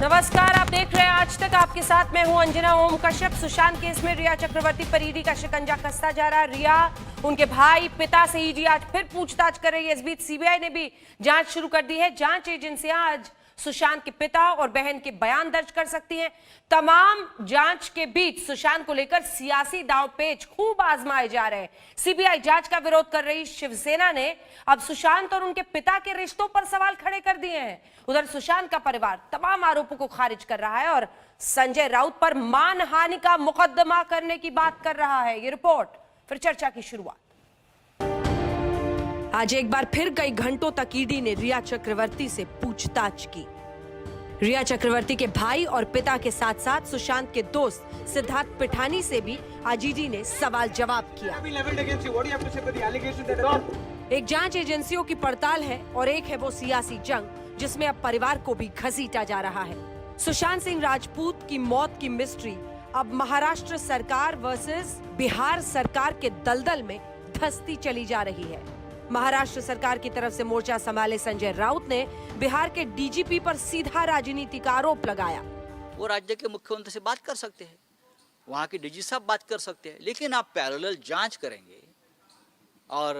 नमस्कार, आप देख रहे हैं आज तक। आपके साथ मैं हूं अंजना ओम कश्यप। सुशांत केस में रिया चक्रवर्ती पर ईडी का शिकंजा कसता जा रहा है। रिया, उनके भाई, पिता से ईडी आज फिर पूछताछ कर रही है। इस बीच सीबीआई ने भी जांच शुरू कर दी है। जांच एजेंसियां आज सुशांत के पिता और बहन के बयान दर्ज कर सकती हैं। तमाम जांच के बीच सुशांत को लेकर सियासी दांवपेच खूब आजमाए जा रहे हैं। सीबीआई जांच का विरोध कर रही शिवसेना ने अब सुशांत और उनके पिता के रिश्तों पर सवाल खड़े कर दिए हैं। उधर सुशांत का परिवार तमाम आरोपों को खारिज कर रहा है और संजय राउत पर मानहानि का मुकदमा करने की बात कर रहा है। ये रिपोर्ट, फिर चर्चा की शुरुआत। आज एक बार फिर कई घंटों तक ईडी ने रिया चक्रवर्ती से पूछताछ की। रिया चक्रवर्ती के भाई और पिता के साथ साथ सुशांत के दोस्त सिद्धार्थ पिठानी से भी आज ईडी ने सवाल जवाब किया। एक जांच एजेंसियों की पड़ताल है और एक है वो सियासी जंग जिसमें अब परिवार को भी घसीटा जा रहा है। सुशांत सिंह राजपूत की मौत की मिस्ट्री अब महाराष्ट्र सरकार वर्सेस बिहार सरकार के दलदल में धंसती चली जा रही है। महाराष्ट्र सरकार की तरफ से मोर्चा संभाले संजय राउत ने बिहार के डीजीपी पर सीधा राजनीतिक आरोप लगाया। वो राज्य के मुख्यमंत्री से बात कर सकते हैं, वहाँ के डीजी साहब बात कर सकते हैं, लेकिन आप पैरेलल जांच करेंगे और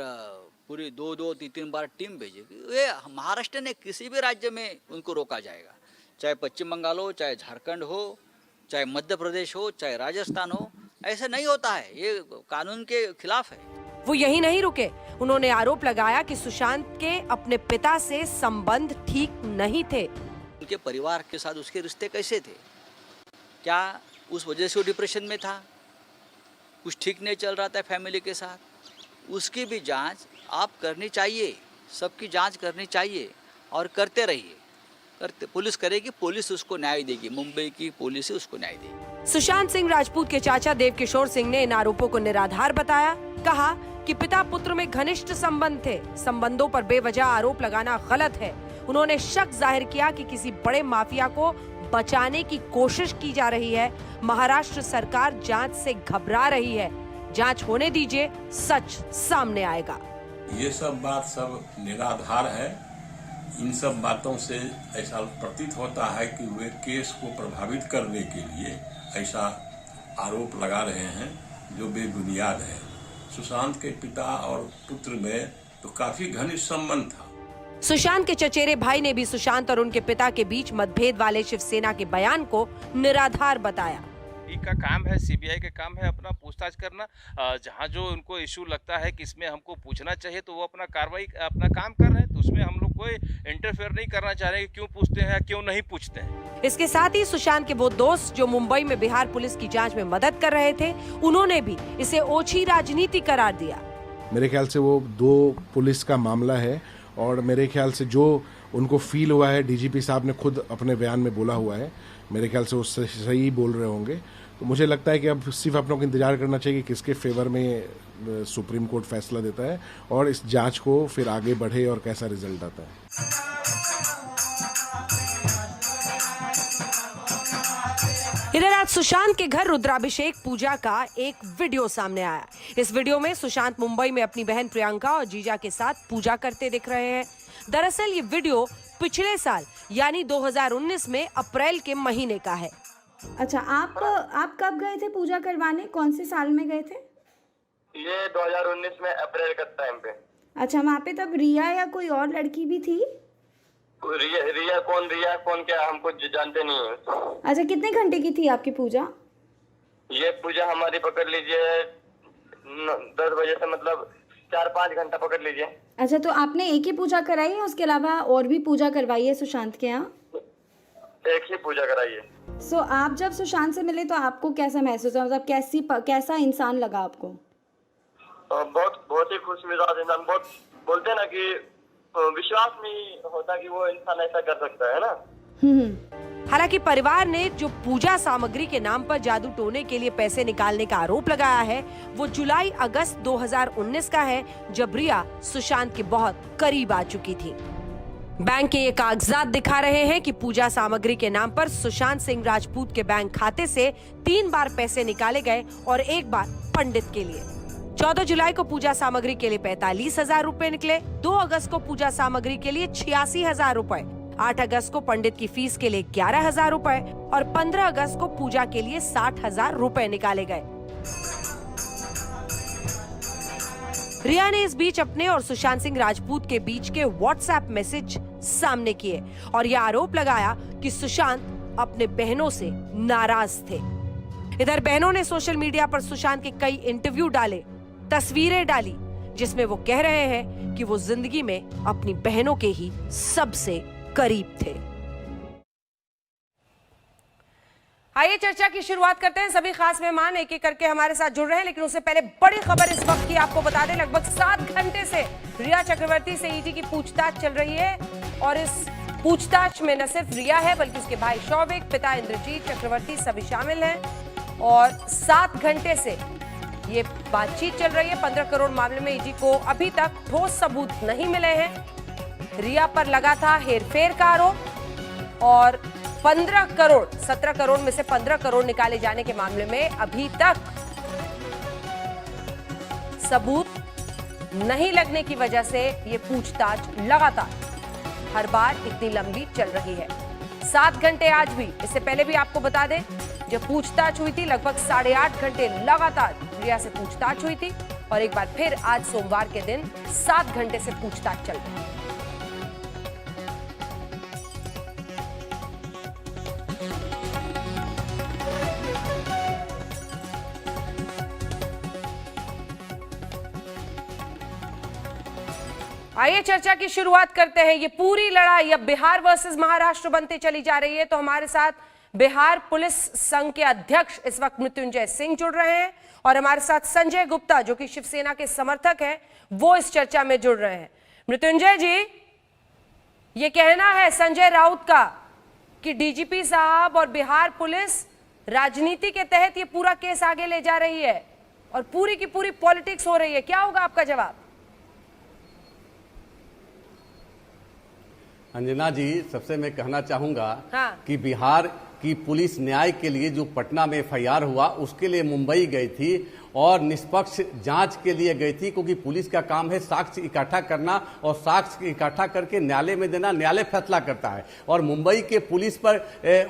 पूरी दो तीन बार टीम भेजेगी। ये महाराष्ट्र ने किसी भी राज्य में उनको रोका जाएगा, चाहे पश्चिम बंगाल हो, चाहे झारखंड हो, चाहे मध्य प्रदेश हो, चाहे राजस्थान हो। ऐसा नहीं होता है, ये कानून के खिलाफ है। वो यही नहीं रुके, उन्होंने आरोप लगाया कि सुशांत के अपने पिता से संबंध ठीक नहीं थे। उनके परिवार के साथ उसके रिश्ते कैसे थे, क्या उस वजह से वो डिप्रेशन में था, कुछ ठीक नहीं चल रहा था फैमिली के साथ, उसकी भी जांच आप करनी चाहिए, सबकी जांच करनी चाहिए और करते रहिए। पुलिस करेगी, पुलिस उसको न्याय देगी, मुंबई की पुलिस उसको न्याय देगी। सुशांत सिंह राजपूत के चाचा देव किशोर सिंह ने इन आरोपों को निराधार बताया। कहा कि पिता पुत्र में घनिष्ठ संबंध थे, संबंधों पर बेवजह आरोप लगाना गलत है। उन्होंने शक जाहिर किया कि किसी बड़े माफिया को बचाने की कोशिश की जा रही है। महाराष्ट्र सरकार जांच से घबरा रही है। जांच होने दीजिए, सच सामने आएगा। ये सब बात सब निराधार है। इन सब बातों से ऐसा प्रतीत होता है कि वे केस को प्रभावित करने के लिए ऐसा आरोप लगा रहे हैं जो बेबुनियाद है। सुशांत के पिता और पुत्र में तो काफी घनिष्ठ संबंध था। सुशांत के चचेरे भाई ने भी सुशांत और उनके पिता के बीच मतभेद वाले शिवसेना के बयान को निराधार बताया। का काम है, सीबीआई का काम है अपना पूछताछ करना। जहां जो उनको इशू लगता है कि इसमें हमको पूछना चाहिए तो वो अपना कार्रवाई अपना काम कर रहे हैं, तो उसमें हम लोग कोई इंटरफेयर नहीं करना चाह रहे हैं कि क्यों पूछते हैं, क्यों नहीं पूछते हैं। इसके साथ ही सुशांत के वो दोस्त जो मुंबई में बिहार पुलिस की जांच में मदद कर रहे थे, उन्होंने भी इसे ओछी राजनीति करार दिया। मेरे ख्याल से वो दो पुलिस का मामला है और मेरे ख्याल से जो उनको फील हुआ है, डीजीपी साहब ने खुद अपने बयान में बोला हुआ है, मेरे ख्याल से वो सही बोल रहे होंगे। तो मुझे लगता है कि अब सिर्फ अपनों को इंतजार करना चाहिए कि किसके फेवर में सुप्रीम कोर्ट फैसला देता है और इस जांच को फिर आगे बढ़े और कैसा रिजल्ट आता है। इधर आज सुशांत के घर रुद्राभिषेक पूजा का एक वीडियो सामने आया। इस वीडियो में सुशांत मुंबई में अपनी बहन प्रियंका और जीजा के साथ पूजा करते दिख रहे हैं। दरअसल ये वीडियो पिछले साल यानी 2019 में अप्रैल के महीने का है। अच्छा, आप कब गए थे पूजा करवाने, कौन से साल में गए थे? ये 2019 में अप्रैल का टाइम पे। अच्छा, वहाँ पे तब रिया या कोई और लड़की भी थी? रिया कौन क्या हमको जानते नहीं है। अच्छा, कितने घंटे की थी आपकी पूजा? ये पूजा हमारी पकड़ लीजिए 10 बजे से मतलब 4-5 घंटा पकड़ लीजिए। अच्छा, तो आपने एक ही पूजा कराई है, उसके अलावा और भी पूजा करवाई है सुशांत के यहाँ? एक ही पूजा कराई है। सो आप जब सुशांत से मिले तो आपको कैसा महसूस हुआ, मतलब कैसा इंसान लगा आपको? बहुत ही खुश मिजाज इंसान। बहुत बोलते हैं ना कि विश्वास नहीं होता कि वो इंसान ऐसा कर सकता है ना। हालांकि परिवार ने जो पूजा सामग्री के नाम पर जादू टोने के लिए पैसे निकालने का आरोप लगाया है, वो जुलाई अगस्त 2019 का है, जब रिया सुशांत के बहुत करीब आ चुकी थी। बैंक के ये कागजात दिखा रहे हैं कि पूजा सामग्री के नाम पर सुशांत सिंह राजपूत के बैंक खाते से 3 बार पैसे निकाले गए और 1 बार पंडित के लिए। 14 जुलाई को पूजा सामग्री के लिए 45,000 रुपए निकले। 2 अगस्त को पूजा सामग्री के लिए 86,000 रुपए। 8 अगस्त को पंडित की फीस के लिए 11,000 रुपए और 15 अगस्त को पूजा के लिए 60,000 रुपए निकाले गए। रिया ने इस बीच अपने और सुशांत सिंह राजपूत के बीच के व्हाट्सएप मैसेज सामने किए और यह आरोप लगाया कि सुशांत अपने बहनों से नाराज थे। इधर बहनों ने सोशल मीडिया पर सुशांत के कई इंटरव्यू डाले, तस्वीरें डाली, जिसमें वो कह रहे हैं कि वो जिंदगी में अपनी बहनों के ही सबसे करीब थे। आइए चर्चा की शुरुआत करते हैं। सभी खास मेहमान एक एक करके हमारे साथ जुड़ रहे हैं, लेकिन उससे पहले बड़ी खबर इस वक्त की आपको बता दें। लगभग 7 घंटे से रिया चक्रवर्ती से ईडी की पूछताछ चल रही है और इस पूछताछ में न सिर्फ रिया है बल्कि उसके भाई शौविक, पिता इंद्रजीत चक्रवर्ती सभी शामिल हैं और 7 घंटे से ये बातचीत चल रही है। 15 करोड़ मामले में ईडी को अभी तक ठोस सबूत नहीं मिले हैं। रिया पर लगा था हेरफेर का आरोप और 15 करोड़ 17 करोड़ में से 15 करोड़ निकाले जाने के मामले में अभी तक सबूत नहीं लगने की वजह से ये पूछताछ लगातार हर बार इतनी लंबी चल रही है। 7 घंटे आज भी, इससे पहले भी आपको बता दें जब पूछताछ हुई थी लगभग 8.5 घंटे लगातार रिया से पूछताछ हुई थी और एक बार फिर आज सोमवार के दिन 7 घंटे से पूछताछ चल रही है। आइए चर्चा की शुरुआत करते हैं। ये पूरी लड़ाई अब बिहार वर्सेस महाराष्ट्र बनते चली जा रही है, तो हमारे साथ बिहार पुलिस संघ के अध्यक्ष इस वक्त मृत्युंजय सिंह जुड़ रहे हैं और हमारे साथ संजय गुप्ता जो कि शिवसेना के समर्थक हैं वो इस चर्चा में जुड़ रहे हैं। मृत्युंजय जी, ये कहना है संजय राउत का कि डीजीपी साहब और बिहार पुलिस राजनीति के तहत ये पूरा केस आगे ले जा रही है और पूरी की पूरी पॉलिटिक्स हो रही है, क्या होगा आपका जवाब? अंजना जी, सबसे मैं कहना चाहूंगा हाँ। कि बिहार की पुलिस न्याय के लिए जो पटना में एफआईआर हुआ उसके लिए मुंबई गई थी और निष्पक्ष जांच के लिए गई थी, क्योंकि पुलिस का काम है साक्ष्य इकट्ठा करना और साक्ष्य इकट्ठा करके न्यायालय में देना, न्यायालय फैसला करता है। और मुंबई के पुलिस पर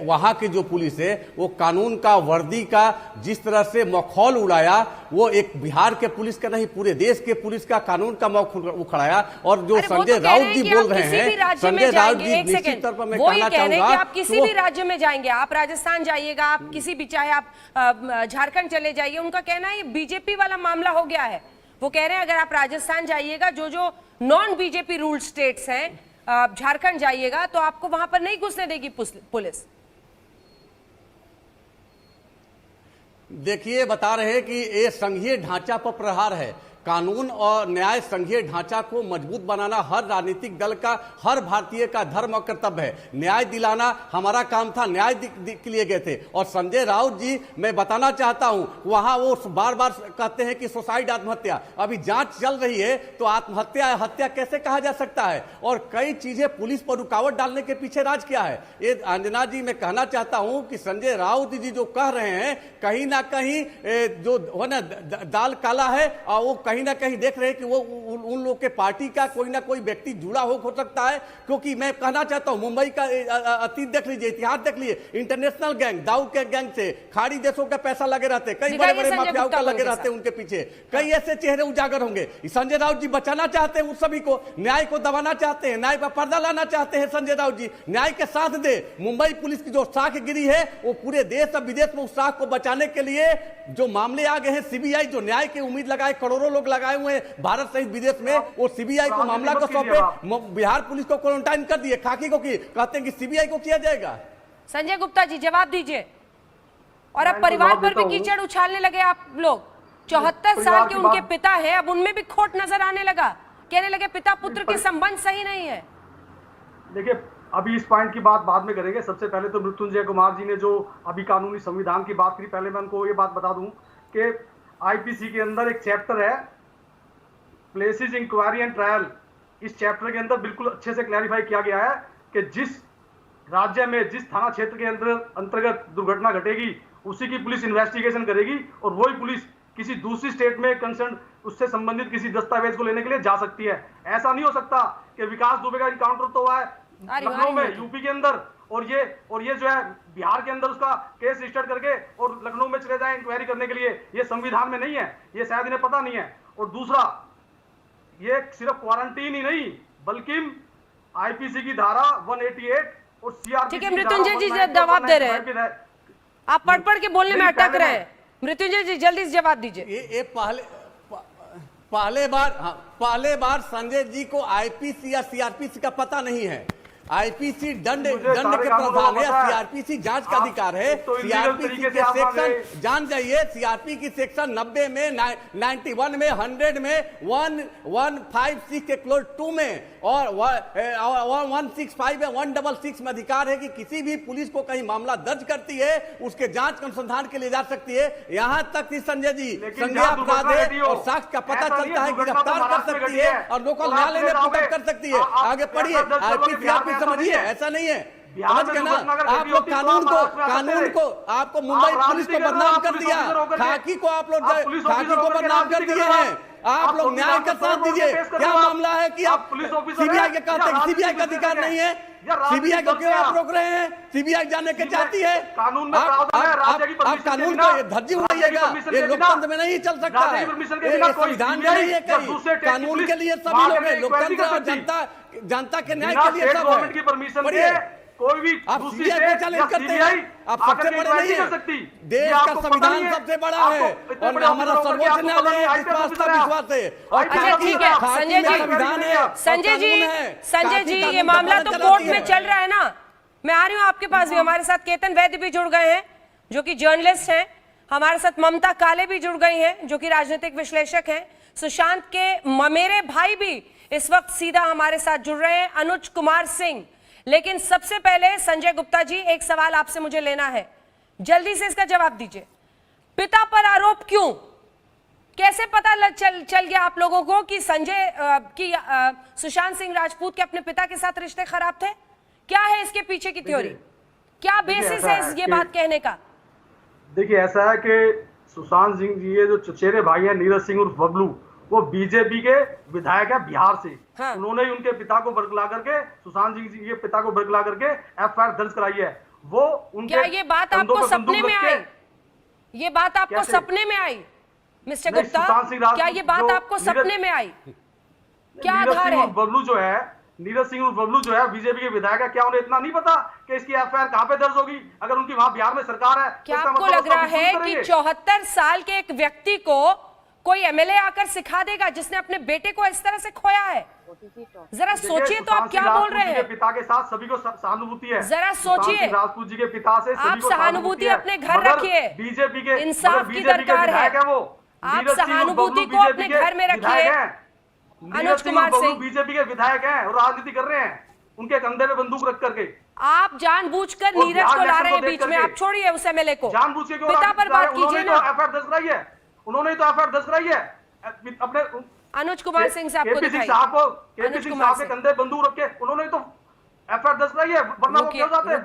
वहां की जो पुलिस है वो कानून का, वर्दी का जिस तरह से मखौल उड़ाया, वो एक बिहार के पुलिस का नहीं पूरे देश के पुलिस का कानून का मखौल उखड़ाया। और जो संजय राउत जी बोल रहे हैं, संजय राउत जी निश्चित तौर पर मैं कहना चाहूंगा आप किसी भी राज्य में जाएंगे, आप राजस्थान जाइएगा, आप किसी भी, चाहे आप झारखंड चले जाइए, उनका कहना है बीजेपी वाला मामला हो गया है। वो कह रहे हैं अगर आप राजस्थान जाइएगा, जो जो नॉन बीजेपी रूल स्टेट्स हैं, झारखंड जाइएगा तो आपको वहां पर नहीं घुसने देगी पुलिस। देखिए, बता रहे हैं कि ये संघीय ढांचा पर प्रहार है। कानून और न्याय संघीय ढांचा को मजबूत बनाना हर राजनीतिक दल का, हर भारतीय का धर्म और कर्तव्य है। न्याय दिलाना हमारा काम था, न्याय के लिए गए थे। और संजय राउत जी, मैं बताना चाहता हूं, वहां वो बार बार कहते हैं कि सुसाइड आत्महत्या, अभी जांच चल रही है तो आत्महत्या हत्या कैसे कहा जा सकता है? और कई चीजें पुलिस पर रुकावट डालने के पीछे राज क्या है? ये अंजना जी, मैं कहना चाहता हूं कि संजय राउत जी जो कह रहे हैं, कहीं ना कहीं जो हो ना दाल काला है और वो कहीं ना कहीं देख रहे हैं कि वो उन लोग के पार्टी का कोई ना कोई व्यक्ति जुड़ा हो सकता है। क्योंकि मैं कहना चाहता हूं, मुंबई का अतीत देख लीजिए, इतिहास देख लीजिए, इंटरनेशनल गैंग, दाऊद के गैंग से खाड़ी देशों का पैसा लगे रहते, कई बड़े बड़े माफियाओं का लगे रहते उनके पीछे, कई ऐसे चेहरे उजागर होंगे। संजय राउत जी बचाना चाहते हैं उस सभी को, न्याय को दबाना चाहते हैं, न्याय पर पर्दा लाना चाहते हैं। संजय राउत जी न्याय के साथ दे। मुंबई पुलिस की जो साख गिरी है वो पूरे देश और विदेश में उस साख को बचाने के लिए जो मामले आ गए हैं, सीबीआई जो न्याय की उम्मीद लगाए, करोड़ों लोग लगाए हुए हैं भारत सहित विदेश में, वो सीबीआई को मामला को सौंपे, बिहार पुलिस को क्वारंटाइन कर दिए, खाकी को कहते हैं कि सीबीआई को किया जाएगा। संजय गुप्ता जी जवाब दीजिए। और अब परिवार पर भी कीचड़ उछालने लगे आप लोग। 74 साल के उनके पिता हैं, अब उनमें भी खोट नजर आने लगा, कहने लगे पिता पुत्र के संबंध सही नहीं है। देखिए, अभी इस पॉइंट की बात बाद में करेंगे। सबसे पहले तो मृत्युंजय कुमार जी ने जो अभी कानूनी संविधान की बात करी, पहले मैं उनको ये बात बता दूं कि आईपीसी के अंदर एक चैप्टर है प्लेसेस इंक्वायरी एंड ट्रायल। इस चैप्टर के अंदर बिल्कुल अच्छे से क्लैरिफाई किया गया है कि जिस राज्य में, जिस थाना क्षेत्र के अंतर्गत दुर्घटना घटेगी उसी की पुलिस इन्वेस्टिगेशन करेगी और वही पुलिस किसी दूसरी स्टेट में कंसर्न उससे संबंधित किसी दस्तावेज को लेने के लिए जा सकती है। ऐसा नहीं हो सकता कि विकास दुबे का इनकाउंटर तो हुआ है, लखनऊ में, यूपी के अंदर, और ये जो है बिहार के अंदर उसका केस रजिस्टर करके और लखनऊ में चले जाए इंक्वायरी करने के लिए, ये संविधान में नहीं है, ये शायद इन्हें पता नहीं है। और दूसरा, ये सिर्फ क्वारंटीन ही नहीं बल्कि आईपीसी की धारा 188 और सीआरपीसी। ठीक है मृत्युंजय जी जवाब दे रहे हैं, आप पढ़ के बोलने में अटक रहे हैं। मृत्युंजय जी जल्दी से जवाब दीजिए। ये पहले बार संजय जी को आईपीसी या सीआरपीसी का पता नहीं है। आईपीसी दंड के प्रावधान है, सीआरपीसी जांच का अधिकार है। सीआरपीसी के सेक्शन जान जाइए, सीआरपी की सेक्शन 90 में, 91 में, 100 में, 156 के क्लोज 2 में और 165 में, 166 में अधिकार है कि किसी भी पुलिस को कहीं मामला दर्ज करती है उसके जांच अनुसंधान के लिए जा सकती है। यहाँ तक कि संजय जी संज्ञा अपराध है और साक्ष्य का पता चलता है, गिरफ्तार कर सकती है और लोकल न्यायालय में पुटअप कर सकती है। आगे पढ़िए, आईपीसी समझिए, ऐसा नहीं है, समझ गए ना आप लोग। कानून को आपको मुंबई पुलिस को बदनाम कर दिया, खाकी को आप लोग खाकी को बदनाम कर दिए हैं। आप लोग न्याय का साथ दीजिए। क्या मामला है कि आप सीबीआई के कहते हैं सीबीआई का अधिकार नहीं है, सीबीआई को क्यों आप रोक रहे हैं? सीबीआई जाने के चाहती है। आप कानून को धज्जी उड़ाइएगा, ये लोकतंत्र में नहीं चल सकता है, संविधान में नहीं है कहीं। कानून के लिए सभी लोग हैं, लोकतंत्र और जनता के न्याय के लिए सब है। कोई भी आप सीबीआई को चैलेंज करते हैं, आप सबसे बड़े नहीं है। देश का संविधान सबसे बड़ा है और हमारा सर्वोच्च न्यायालय विश्वास है। अच्छा ठीक है संजय जी, संजय जी ये मामला तो कोर्ट में चल रहा है ना। मैं आ रही हूँ आपके पास भी, हमारे साथ केतन वैद्य भी जुड़ गए हैं जो कि जर्नलिस्ट हैं, हमारे साथ ममता काले भी जुड़ गई हैं जो कि राजनीतिक विश्लेषक हैं, सुशांत के ममेरे भाई भी इस वक्त सीधा हमारे साथ जुड़ रहे हैं, अनुज कुमार सिंह। लेकिन सबसे पहले संजय गुप्ता जी एक सवाल आपसे मुझे लेना है, जल्दी से इसका जवाब दीजिए। पिता पर आरोप क्यों? कैसे पता चल गया आप लोगों को कि सुशांत सिंह राजपूत के अपने पिता के साथ रिश्ते खराब थे? क्या है इसके पीछे की थ्योरी? क्या बेसिस है ये बात कहने का? देखिए ऐसा है कि सुशांत सिंह जी ये जो चचेरे भाई हैं नीरज सिंह उर्फ बबलू, वो बीजेपी के विधायक है बिहार से। हाँ। उन्होंने ही उनके पिता को बरगला करके, सुशांत सिंह जी के पिता को बरगला करके एफआईआर दर्ज कराई है। वो उनके क्या ये बात आपको सपने में आई? ये बात आपको सपने में आई मिस्टर गुप्ता? क्या ये बात आपको सपने में आई? क्या आधार है? बबलू जो है, नीरज सिंह उर्फ बबलू जो है बीजेपी के विधायक है, क्या उन्हें इतना नहीं पता कि इसकी एफआईआर कहां पे दर्ज होगी अगर उनकी वहां बिहार में सरकार है? क्या आपको लग रहा है कि 74 साल के एक व्यक्ति को कोई एमएलए आकर सिखा देगा जिसने अपने बेटे को इस तरह से खोया है? जरा सोचिए तो आप क्या बोल रहे हैं। पिता के साथ सभी को सहानुभूति है, जरा सोचिए। राजपूत जी के पिता से आप सहानुभूति अपने घर रखिए, बीजेपी के इंसाफ की दरकार है। आप सहानुभूति को अपने घर में रखिए। अनुज कुमार सिंह बीजेपी के विधायक हैं और राजनीति कर रहे हैं, उनके कंधे पे बंदूक रख करके। आप जानबूझकर नीरज को ला रहे हैं बीच में, आप छोड़िए उस एमएलए को, जानबूझ के पिता पर बात कीजिए ना। एफआईआर दर्ज कराई है उन्होंने, तो एफआईआर दर्ज कराई है अपने अनुज कुमार सिंह साहब को दिखाइए। केपी सिंह साहब के कंधे बंदूक रख के उन्होंने तो एफआईआर दर्ज कराई है, वरना वो क्यों जाते हैं?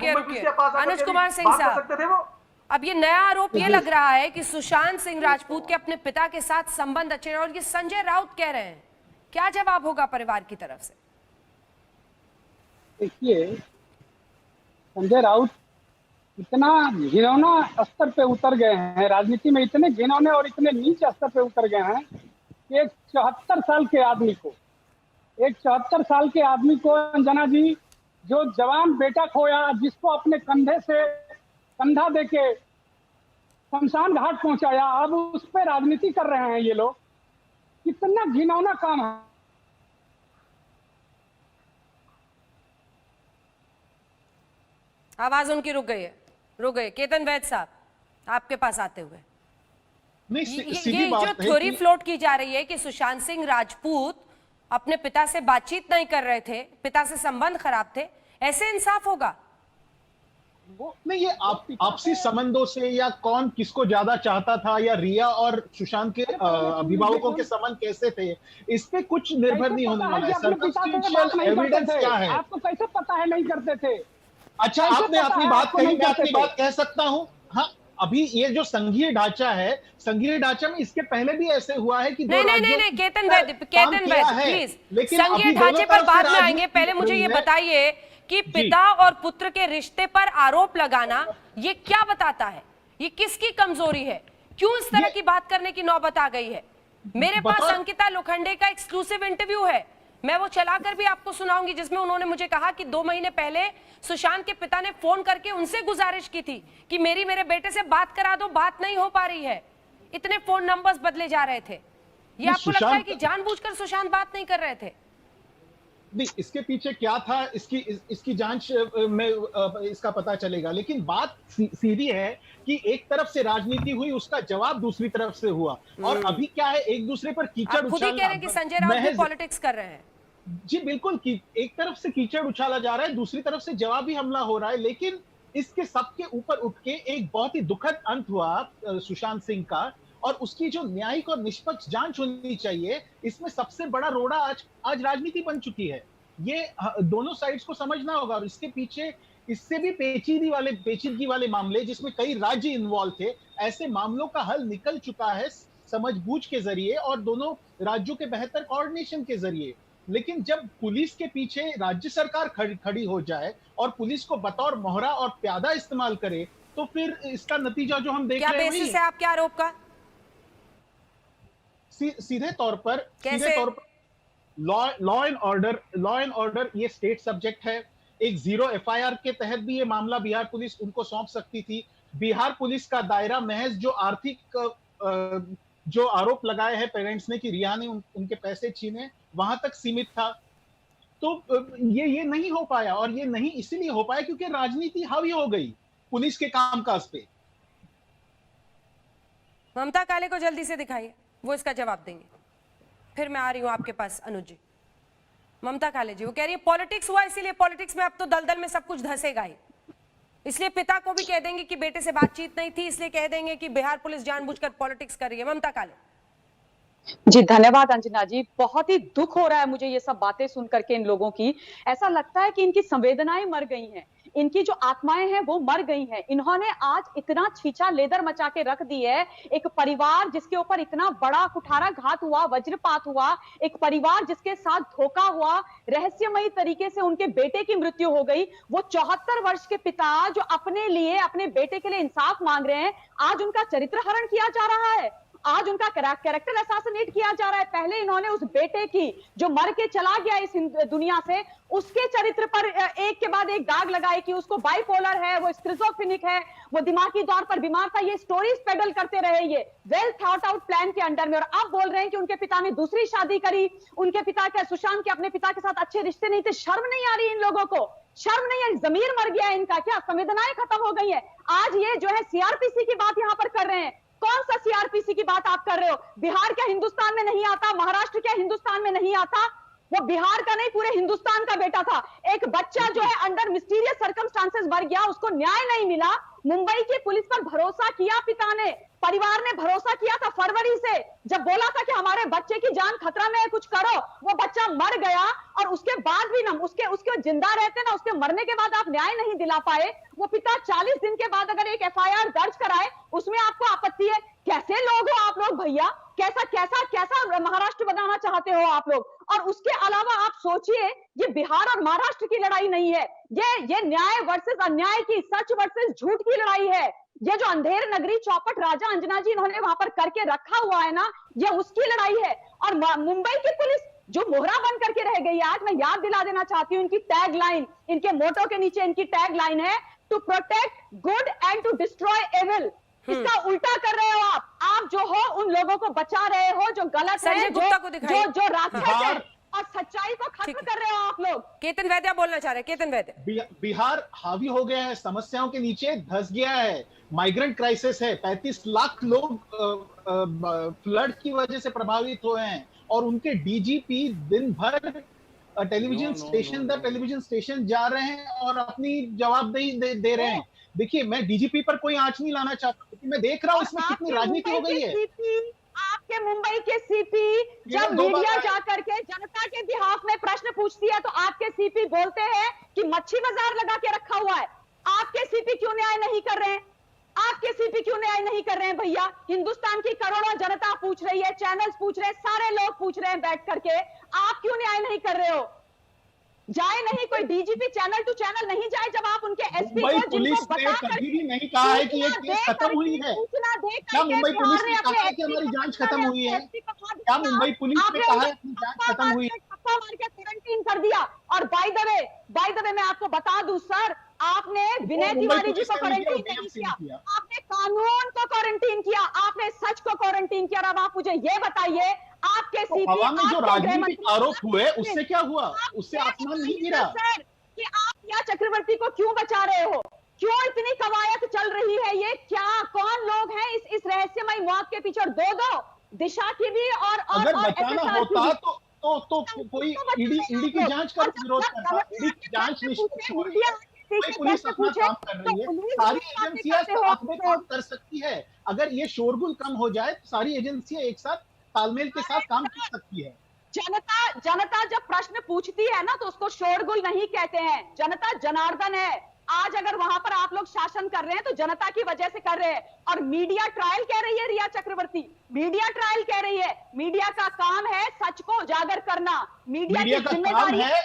अनुज कुमार सिंह साहब, अब ये नया आरोप ये लग रहा है कि सुशांत सिंह राजपूत के अपने पिता के साथ संबंध अच्छे हैं और ये संजय राउत कह रहे हैं। क्या जवाब होगा परिवार की तरफ से? देखिए संजय राउत इतना घिनौना स्तर पे उतर गए हैं, राजनीति में इतने घिनौने और इतने नीच स्तर पे उतर गए हैं कि एक 74 साल के आदमी को अंजना जी, जो जवान बेटा खोया, जिसको अपने कंधे से कंधा देके शमशान घाट पहुंचाया, अब उस पे राजनीति कर रहे हैं ये लोग। कितना घिनौना काम है। आवाज उनकी रुक गई है, रुक गई। केतन वैद्य साहब आपके पास आते हुए, ये जो थ्योरी फ्लोट की जा रही है कि सुशांत सिंह राजपूत अपने पिता से बातचीत नहीं कर रहे थे, पिता से संबंध खराब थे, ऐसे इंसाफ होगा? वो नहीं, ये आपसी संबंधों से या कौन किसको ज्यादा चाहता था या रिया और सुशांत के अभिभावकों के संबंध कैसे थे, इस पे कुछ निर्भर नहीं होने वाला है। सर्कमस्टेंशियल एविडेंस क्या है? आपको कैसे पता है नहीं करते थे? अच्छा, आपने अपनी बात कही, मैं अपनी बात कह सकता हूँ। हाँ, अभी ये जो संघीय ढांचा है, संघीय ढांचा में इसके पहले भी ऐसे हुआ है कि नहीं केतन वैद्य प्लीज, संघीय ढांचे पर बाद में आएंगे। पहले मुझे ये बताइए कि पिता और पुत्र के रिश्ते पर आरोप लगाना ये क्या बताता है? ये किसकी कमजोरी है? क्यों इस तरह की बात करने की नौबत आ गई है? मेरे पास अंकिता लोखंडे का एक्सक्लूसिव इंटरव्यू है, मैं वो चलाकर भी आपको सुनाऊंगी, जिसमें उन्होंने मुझे कहा कि 2 महीने पहले सुशांत के पिता ने फोन करके उनसे गुजारिश की थी कि मेरे बेटे से बात करा दो, बात नहीं हो पा रही है। इतने फोन नंबर्स बदले जा रहे थे। ये आपको लगता है कि जानबूझकर सुशांत बात नहीं कर रहे थे? नहीं, इसके पीछे क्या था इसकी जांच में इसका पता चलेगा, लेकिन बात सीधी है कि एक तरफ से राजनीति हुई, उसका जवाब दूसरी तरफ से हुआ। और अभी क्या है, एक दूसरे पर कीचड़ आप खुद ही कह रहे हैं कि संजय राउत भी पॉलिटिक्स कर रहे हैं। जी बिल्कुल, एक तरफ से कीचड़ उछाला जा रहा है, दूसरी तरफ से जवाबी हमला हो रहा है। लेकिन इसके सबके ऊपर उठ के एक बहुत ही दुखद अंत हुआ सुशांत सिंह का, और उसकी जो न्यायिक और निष्पक्ष जांच होनी चाहिए, इसमें सबसे बड़ा रोड़ा आज राजनीति बन चुकी है। ये दोनों साइड्स को समझना होगा। और इसके पीछे इससे भी पेचीदगी वाले मामले, जिसमें कई राज्य इन्वॉल्व थे, ऐसे मामलों का हल निकल चुका है समझबूझ के जरिए और दोनों राज्यों के बेहतर कोऑर्डिनेशन के जरिए। लेकिन जब पुलिस के पीछे राज्य सरकार खड़ी हो जाए और पुलिस को बतौर मोहरा और प्यादा इस्तेमाल करे, तो फिर इसका नतीजा जो हम देख रहे हैं। क्या बेसिस है आपके आरोप का? सीधे तौर पर लॉ एंड ऑर्डर ये स्टेट सब्जेक्ट है। एक 0 FIR के तहत भी ये मामला बिहार पुलिस उनको सौंप सकती थी। बिहार पुलिस का दायरा महज जो आर्थिक जो आरोप लगाए हैं पेरेंट्स ने कि रिया ने उनके पैसे छीने, वहां तक सीमित था। तो ये नहीं हो पाया, और ये नहीं इसीलिए हो पाया क्योंकि राजनीति हावी हो गई पुलिस के कामकाज पे। ममता काले को जल्दी से दिखाइए, वो इसका जवाब देंगे। फिर मैं आ रही हूं आपके पास अनुज जी। ममता काले जी वो कह रही है पॉलिटिक्स हुआ, इसीलिए पॉलिटिक्स में अब तो दलदल में सब कुछ धंसेगा ही, इसलिए पिता को भी कह देंगे कि बेटे से बातचीत नहीं थी, इसलिए कह देंगे कि बिहार पुलिस जानबूझकर पॉलिटिक्स कर रही है। ममता काले जी धन्यवाद अंजना जी। बहुत ही दुख हो रहा है मुझे ये सब बातें सुन करके इन लोगों की। ऐसा लगता है कि इनकी संवेदनाएं मर गई हैं, इनकी जो आत्माएं हैं वो मर गई हैं। इन्होंने आज इतना छीछा लेदर मचा के रख दी है। एक परिवार जिसके ऊपर इतना बड़ा कुठाराघात हुआ, वज्रपात हुआ, एक परिवार जिसके साथ धोखा हुआ, रहस्यमयी तरीके से उनके बेटे की मृत्यु हो गई। वो 74 वर्ष के पिता जो अपने लिए, अपने बेटे के लिए इंसाफ मांग रहे हैं, आज उनका चरित्र हरण किया जा रहा है, आज उनका कैरेक्टर असैसिनेट किया जा रहा है। पहले इन्होंने उस बेटे की जो मर के चला गया इस दुनिया से, उसके चरित्र पर एक के बाद एक दाग लगाए कि उसको बाइपोलर है, वो स्किज़ोफ्रेनिक है, वो दिमागी तौर पर बीमार था। ये स्टोरीज पेडल करते रहे ये वेल थॉट आउट प्लान के अंडर में। और अब बोल रहे हैं कि उनके पिता ने दूसरी शादी करी, उनके पिता के, सुशांत के अपने पिता के साथ अच्छे रिश्ते नहीं थे। शर्म नहीं आ रही इन लोगों को? शर्म नहीं है? जमीर मर गया है इनका क्या? संवेदनाएं खत्म हो गई है। आज ये जो है सीआरपीसी की बात यहां पर कर रहे हैं। कौन सा सीआरपीसी की बात आप कर रहे हो? बिहार क्या हिंदुस्तान में नहीं आता? महाराष्ट्र क्या हिंदुस्तान में नहीं आता? वो बिहार का नहीं, पूरे हिंदुस्तान का बेटा था। एक बच्चा जो है अंडर मिस्टीरियस सर्कमस्टांसेस मर गया, उसको न्याय नहीं मिला। मुंबई की पुलिस पर भरोसा किया पिता ने, परिवार ने भरोसा किया था फरवरी से, जब बोला था कि हमारे बच्चे की जान खतरा में है, कुछ करो। वो बच्चा मर गया और उसके बाद भी ना उसके जिंदा रहते ना, उसके मरने के बाद आप न्याय नहीं दिला पाए। वो पिता 40 दिन के बाद अगर एक FIR दर्ज कराए, उसमें आपको आपत्ति है? कैसे लोग हो आप लोग भैया? कैसा महाराष्ट्र बनाना चाहते हो आप लोग? और उसके अलावा आप सोचिए, ये बिहार और महाराष्ट्र की लड़ाई नहीं है, ये न्याय वर्सेस अन्याय की, सच वर्सेस झूठ की लड़ाई है। ये जो अंधेर नगरी चौपट राजा अंजना जी इन्होंने वहां पर करके रखा हुआ है ना, ये उसकी लड़ाई है। और मुंबई की पुलिस जो मोहरा बन करके रह गई, आज मैं याद दिला देना चाहती हूँ, इनकी टैग लाइन, इनके मोटो के नीचे इनकी टैग लाइन है, to protect good and to destroy evil. इसका उल्टा कर रहे हो आप जो हो उन लोगों को बचा रहे हो जो गलत है, जो राक्षस है, और सच्चाई को खत्म कर रहे हो आप लोग। केतन वैद्य बोलना चाह रहे हैं। केतन वैद्य, बिहार हावी हो गया है, समस्याओं के नीचे धंस गया है, माइग्रेंट क्राइसिस है, 35 लाख लोग फ्लड की वजह से प्रभावित हुए हैं, और उनके डीजीपी दिन भर टेलीविजन स्टेशन जा रहे हैं और अपनी जवाबदेही दे रहे हैं। देखिए, मैं डीजीपी पर कोई आंच नहीं लाना चाहता, क्योंकि मैं देख रहा हूँ इसमें कितनी राजनीति हो गई है। आपके मुंबई के सीपी जब मीडिया जाकर के जनता के बिहाफ में प्रश्न पूछती है, तो आपके सीपी बोलते हैं कि मच्छी बाजार लगा के रखा हुआ है। आपके सीपी क्यों न्याय नहीं कर रहे हैं? आपके सीपी क्यों न्याय नहीं कर रहे हैं भैया? हिंदुस्तान की करोड़ों जनता पूछ रही है, चैनल्स पूछ रहे हैं, सारे लोग पूछ रहे हैं बैठ करके, आप क्यों न्याय नहीं कर रहे हो? जाए नहीं, कोई डीजीपी चैनल टू चैनल नहीं जाए जब आप उनके एसपी मुंबई को पुलिस जिनको ने बता कभी भी नहीं कहा है कि ये केस खत्म हुई है। क्या मुंबई पुलिस ने कहा है कि हमारी जांच खत्म हुई है? क्या मुंबई पुलिस ने कहा है कि जांच खत्म हुई है? छप्पा मार के क्वारंटीन कर दिया। और बाय द वे मैं आपको बता दूं सर, आपने विनय तिवारी जी को क्वारंटीन नहीं किया, आपने कानून को क्वारंटीन किया, आपने सच को क्वारंटीन किया। अब आप मुझे ये बताइए, आपके सीपी हवा में जो राजनीतिक आरोप हुए उससे क्या हुआ? उससे आसमान नहीं गिरा सर कि आप रिया चक्रवर्ती को क्यों बचा रहे हो? क्यों इतनी कवायद चल रही है? ये क्या, कौन लोग हैं इस रहस्यमय मौत के पीछे? दो दिशा की भी और अगर बचाना होता तो कोई ईडी की जांच का विरोध करता। ईडी की जांच निष्पक्ष हो रही है, कोई पुलिस अपना काम कर रही है, सारी एजेंसियां साथ में काम कर सकती है। अगर ये शोरगुल कम हो जाए तो सारी एजेंसियां एक साथ तालमेल के साथ काम कर सकती है। जनता जब प्रश्न पूछती है ना तो उसको शोरगुल नहीं कहते हैं। जनता जनार्दन है। आज अगर वहां पर आप लोग शासन कर रहे हैं तो जनता की वजह से कर रहे हैं। और मीडिया ट्रायल कह रही है रिया चक्रवर्ती, मीडिया ट्रायल कह रही है। मीडिया का काम है सच को उजागर करना। मीडिया की का काम जिम्मेदारी है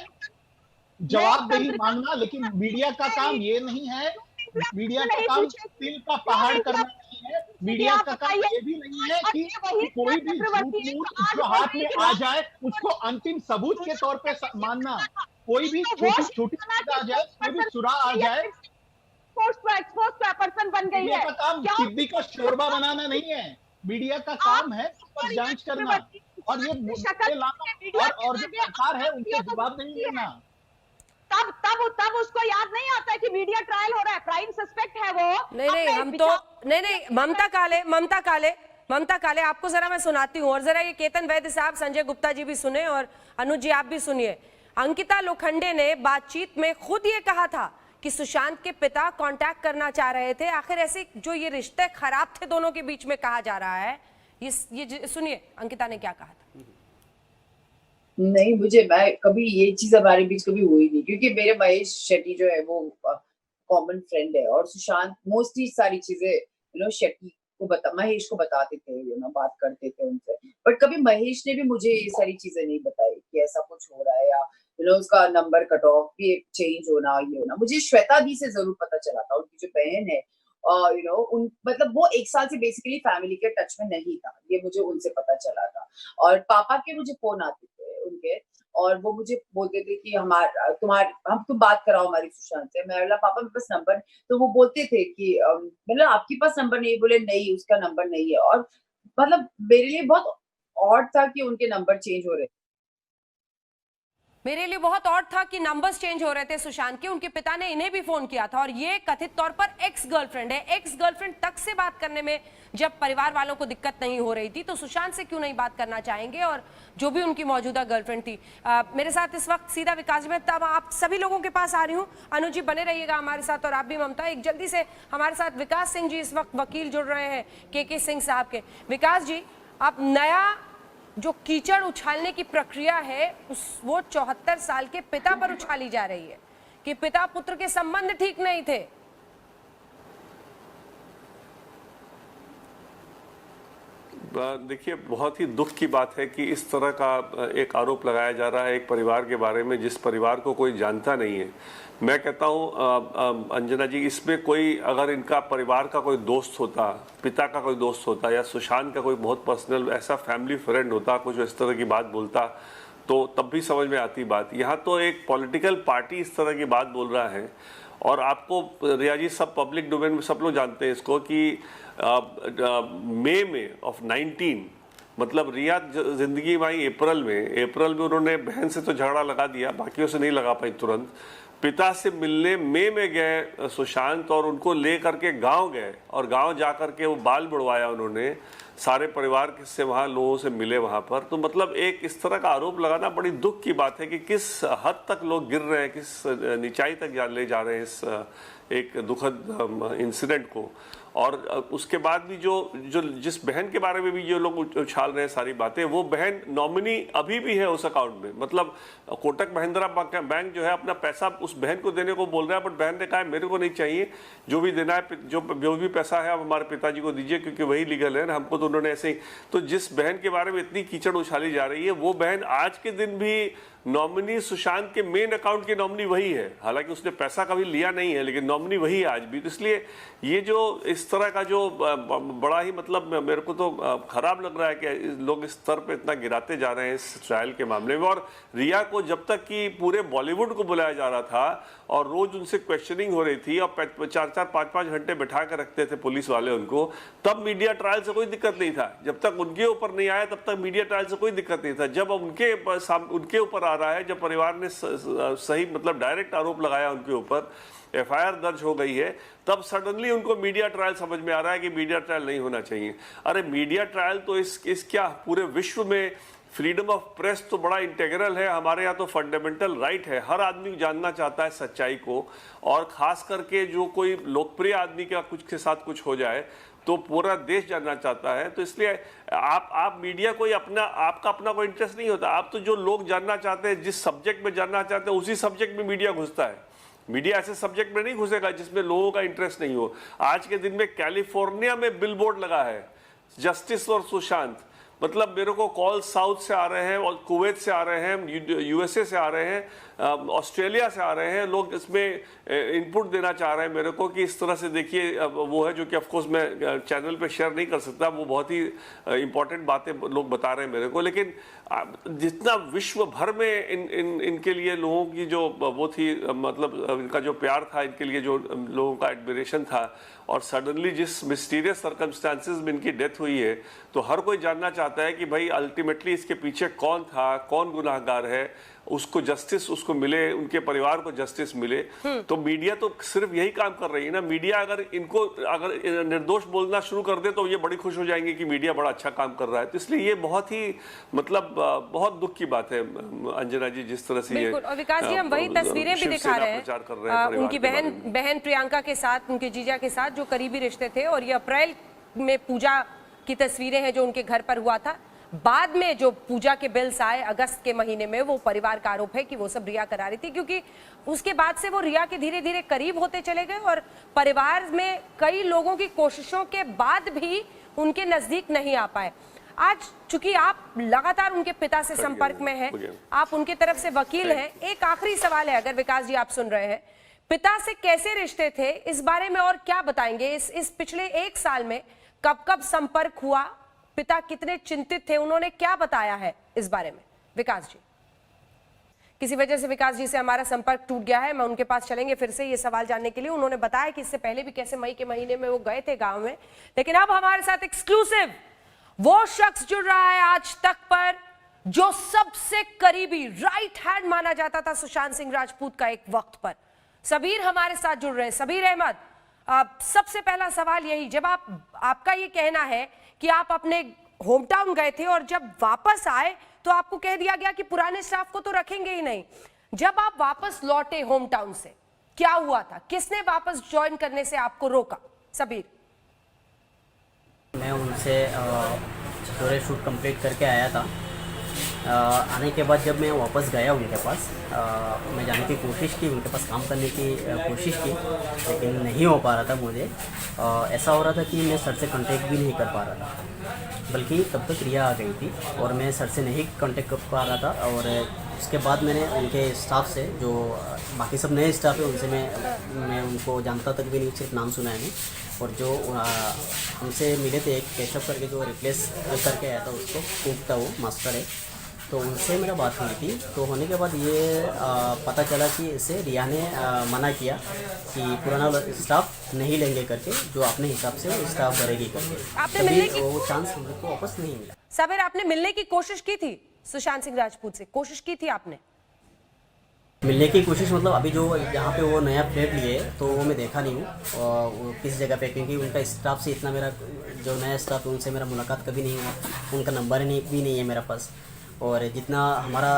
जवाबदेही मांगना, लेकिन मीडिया का काम ये नहीं है। मीडिया का काम तिल का पहाड़ करना नहीं है। मीडिया का काम ये भी नहीं है कि कोई भी झूठ जो हाथ में आ जाए उसको अंतिम सबूत के तौर पे मानना। कोई भी छोटी चीज आ जाए, कोई भी सुराग आ जाए, पर्सन बन गई है। का काम सिद्धि का शोरबा बनाना नहीं है। मीडिया का काम है जांच करना और ये मुद्दे लाना और जो सरकार है उनके जवाब नहीं देना। तब उसको याद नहीं आता है कि मीडिया ट्रायल हो रहा है, प्राइम सस्पेक्ट है वो। नहीं हम तो नहीं ममता काले आपको जरा मैं सुनाती हूँ और जरा ये केतन वैद्य साहब, संजय गुप्ता जी भी सुने और अनुज जी आप भी सुनिए। अंकिता लोखंडे ने बातचीत में खुद ये कहा था कि सुशांत के पिता कांटेक्ट करना चाह रहे थे। आखिर ऐसे जो ये रिश्ते खराब थे दोनों के बीच में कहा जा रहा है, ये सुनिए अंकिता ने क्या कहा था। नहीं, मैं कभी ये चीज हमारे बीच कभी हुई नहीं, क्योंकि मेरे महेश शेट्टी जो है वो कॉमन फ्रेंड है और सुशांत मोस्टली सारी चीजें शेट्टी को महेश को बताते थे, बात करते थे उनसे। बट कभी महेश ने भी मुझे ये सारी चीजें नहीं बताई कि ऐसा कुछ हो रहा है या उसका नंबर कट ऑफ भी चेंज होना, ये होना। मुझे श्वेता दी से जरूर पता चला था, उनकी जो बहन है मतलब वो 1 साल से बेसिकली फैमिली के टच में नहीं था, ये मुझे उनसे पता चला था। और पापा के मुझे फोन आते थे उनके और वो मुझे बोलते थे कि तुम बात कराओ हमारी सुशांत से। मैं बोला पापा मेरे पास नंबर, तो वो बोलते थे कि मतलब आपके पास नंबर नहीं? बोले नहीं, उसका नंबर नहीं है। और मतलब मेरे लिए बहुत ऑड था कि उनके नंबर चेंज हो रहे। मेरे लिए बहुत ऑड था कि नंबर्स चेंज हो रहे थे सुशांत के। उनके पिता ने इन्हें भी फोन किया था और ये कथित तौर पर एक्स गर्लफ्रेंड है। एक्स गर्लफ्रेंड तक से बात करने में जब परिवार वालों को दिक्कत नहीं हो रही थी तो सुशांत से क्यों नहीं बात करना चाहेंगे? और जो भी उनकी मौजूदा गर्लफ्रेंड थी। मेरे साथ इस वक्त सीधा विकास में, तब आप सभी लोगों के पास आ रही हूँ। अनुज जी बने रहिएगा हमारे साथ और आप भी ममता। एक जल्दी से हमारे साथ विकास सिंह जी इस वक्त वकील जुड़ रहे हैं के सिंह साहब के। विकास जी, आप नया जो कीचड़ उछालने की प्रक्रिया है वो 74 साल के पिता पर उछाली जा रही है कि पिता पुत्र के संबंध ठीक नहीं थे। देखिए, बहुत ही दुख की बात है कि इस तरह का एक आरोप लगाया जा रहा है एक परिवार के बारे में जिस परिवार को कोई जानता नहीं है। मैं कहता हूँ अंजना जी, इसमें कोई अगर इनका परिवार का कोई दोस्त होता, पिता का कोई दोस्त होता या सुशांत का कोई बहुत पर्सनल ऐसा फैमिली फ्रेंड होता, कुछ इस तरह की बात बोलता तो तब भी समझ में आती बात। यहाँ तो एक पॉलिटिकल पार्टी इस तरह की बात बोल रहा है और आपको रिया जी सब पब्लिक डोमेन में सब लोग जानते हैं इसको कि मई में ऑफ 19 मतलब रिया जिंदगी में आई अप्रैल में उन्होंने बहन से तो झगड़ा लगा दिया, बाकियों से नहीं लगा पाई तुरंत। पिता से मिलने मई में गए सुशांत और उनको ले करके गांव गए और गांव जा करके वो बाल बुड़वाया उन्होंने, सारे परिवार से वहाँ लोगों से मिले वहाँ पर। तो मतलब एक इस तरह का आरोप लगाना बड़ी दुख की बात है कि किस हद तक लोग गिर रहे हैं, किस निचाई तक ले जा रहे हैं इस एक दुखद इंसिडेंट को। और उसके बाद भी जो जिस बहन के बारे में भी जो लोग उछाल रहे हैं सारी बातें, वो बहन नॉमिनी अभी भी है उस अकाउंट में। मतलब कोटक महिंद्रा बैंक जो है अपना पैसा उस बहन को देने को बोल रहा है, बट बहन ने कहा मेरे को नहीं चाहिए, जो भी देना है, जो भी पैसा है आप हमारे पिताजी को दीजिए क्योंकि वही लीगल है ना, हमको तो उन्होंने ऐसे ही। तो जिस बहन के बारे में इतनी कीचड़ उछाली जा रही है, वो बहन आज के दिन भी नॉमिनी सुशांत के मेन अकाउंट की नॉमिनी वही है। हालांकि उसने पैसा कभी लिया नहीं है, लेकिन नॉमिनी वही है आज भी। तो इसलिए ये जो इस तरह का जो बड़ा ही मतलब मेरे को तो खराब लग रहा है कि लोग इस स्तर पे इतना गिराते जा रहे हैं इस ट्रायल के मामले में। और रिया को जब तक कि पूरे बॉलीवुड को बुलाया जा रहा था और रोज उनसे क्वेश्चनिंग हो रही थी और 4-4, 5-5 घंटे बैठा कर रखते थे पुलिस वाले उनको, तब मीडिया ट्रायल से कोई दिक्कत नहीं था। जब तक उनके ऊपर नहीं आया तब तक मीडिया ट्रायल से कोई दिक्कत नहीं था। जब उनके ऊपर आ रहा है, जब परिवार ने सही मतलब डायरेक्ट आरोप लगाया उनके ऊपर, एफआईआर दर्ज हो गई है, तब सडनली उनको मीडिया ट्रायल समझ में आ रहा है कि मीडिया ट्रायल नहीं होना चाहिए। अरे मीडिया ट्रायल तो इस क्या पूरे विश्व में फ्रीडम ऑफ प्रेस तो बड़ा इंटेग्रल है, हमारे यहाँ तो फंडामेंटल राइट है। हर आदमी जानना चाहता है सच्चाई को, और खास करके जो कोई लोकप्रिय आदमी का कुछ के साथ कुछ हो जाए तो पूरा देश जानना चाहता है। तो इसलिए आप मीडिया कोई आपका अपना कोई इंटरेस्ट नहीं होता। आप तो जो लोग जानना चाहते हैं, जिस सब्जेक्ट में जानना चाहते हैं, उसी सब्जेक्ट में मीडिया घुसता है। मीडिया ऐसे सब्जेक्ट में नहीं घुसेगा जिसमें लोगों का इंटरेस्ट नहीं हो। आज के दिन में कैलिफोर्निया में बिलबोर्ड लगा है जस्टिस फॉर सुशांत। मतलब मेरे को कॉल साउथ से आ रहे हैं और कुवैत से आ रहे हैं, यूएसए से आ रहे हैं, ऑस्ट्रेलिया से आ रहे हैं लोग। इसमें इनपुट देना चाह रहे हैं मेरे को कि इस तरह से देखिए वो है, जो कि ऑफकोर्स मैं चैनल पे शेयर नहीं कर सकता। वो बहुत ही इंपॉर्टेंट बातें लोग बता रहे हैं मेरे को। लेकिन जितना विश्व भर में इनके लिए लोगों की जो वो थी, मतलब इनका जो प्यार था, इनके लिए जो लोगों का एडमिरेशन था, और सडनली जिस मिस्टीरियस सर्कमस्टांसेस में इनकी डेथ हुई है, तो हर कोई जानना चाहता है कि भाई अल्टीमेटली इसके पीछे कौन था, कौन गुनाहगार है, उसको जस्टिस उसको मिले, उनके परिवार को जस्टिस मिले। तो मीडिया तो सिर्फ यही काम कर रही है ना। मीडिया अगर निर्दोष बोलना शुरू कर दे तो ये बड़ी खुश हो जाएंगे कि मीडिया बड़ा अच्छा काम कर रहा है। तो इसलिए ये बहुत ही मतलब बहुत दुख की बात है अंजना जी, जिस तरह से ये और विकास जी हम वही तस्वीरें भी दिखा रहे हैं उनकी बहन प्रियंका के साथ, उनके जीजा के साथ जो करीबी रिश्ते थे, और ये अप्रैल में पूजा की तस्वीरें हैं जो उनके घर पर हुआ था। बाद में जो पूजा के बिल्स आए अगस्त के महीने में, वो परिवार का आरोप है कि वो सब रिया करा रही थी, क्योंकि उसके बाद से वो रिया के धीरे धीरे करीब होते चले गए और परिवार में कई लोगों की कोशिशों के बाद भी उनके नजदीक नहीं आ पाए। आज चूंकि आप लगातार उनके पिता से संपर्क में हैं, आप उनके तरफ से वकील हैं, एक आखिरी सवाल है, अगर विकास जी आप सुन रहे हैं, पिता से कैसे रिश्ते थे, इस बारे में और क्या बताएंगे? इस पिछले 1 साल में कब कब संपर्क हुआ, पिता कितने चिंतित थे, उन्होंने क्या बताया है इस बारे में? विकास जी, किसी वजह से विकास जी से हमारा संपर्क टूट गया है, मैं उनके पास चलेंगे फिर से ये सवाल जानने के लिए। उन्होंने बताया कि इससे पहले भी कैसे मई के महीने में वो गए थे गांव में, लेकिन अब हमारे साथ एक्सक्लूसिव वो शख्स जुड़ रहा है आज तक पर जो सबसे करीबी राइट हैंड माना जाता था सुशांत सिंह राजपूत का एक वक्त पर। सबीर हमारे साथ जुड़ रहे हैं। सबीर अहमद, सबसे पहला सवाल यही, जब आपका ये कहना है कि आप अपने होम टाउन गए थे और जब वापस आए तो आपको कह दिया गया कि पुराने स्टाफ को तो रखेंगे ही नहीं, जब आप वापस लौटे होम टाउन से क्या हुआ था? किसने वापस ज्वाइन करने से आपको रोका? सबीर, मैं उनसे पूरे शूट कंप्लीट करके आया था। आने के बाद जब मैं वापस गया उनके पास, मैं जाने की कोशिश की, उनके पास काम करने की कोशिश की, लेकिन नहीं हो पा रहा था मुझे। ऐसा हो रहा था कि मैं सर से कांटेक्ट भी नहीं कर पा रहा था, बल्कि तब तक रिया आ गई थी और मैं सर से नहीं कांटेक्ट कर पा रहा था। और उसके बाद मैंने उनके स्टाफ से, जो बाकी सब नए स्टाफ है, उनसे मैं उनको जानता तक भी नहीं, सिर्फ नाम सुना है। और जो हमसे मिले थे, एक केशव करके जो रिप्लेस करके आया था, उसको कुक था, वो मास्टर है, तो उनसे मेरा बात हुई थी। तो होने के बाद ये पता चला कि इसे रिया ने मना किया कि पुराना स्टाफ नहीं लेंगे करके, जो अपने हिसाब से स्टाफ भरेगी करके। आपने मिलने की वो चांस हम लोग को वापस नहीं मिला। सबीर, आपने मिलने की कोशिश की थी सुशांत सिंह राजपूत से? कोशिश की थी आपने मिलने की कोशिश? मतलब अभी जो यहाँ पे वो नया फ्लैट लिए तो वो मैं देखा नहीं हूँ वो किस जगह पे, क्योंकि उनका स्टाफ से इतना, मेरा जो नया स्टाफ है उनसे मेरा मुलाकात कभी नहीं हुआ, उनका नंबर भी नहीं है मेरा पास। और जितना हमारा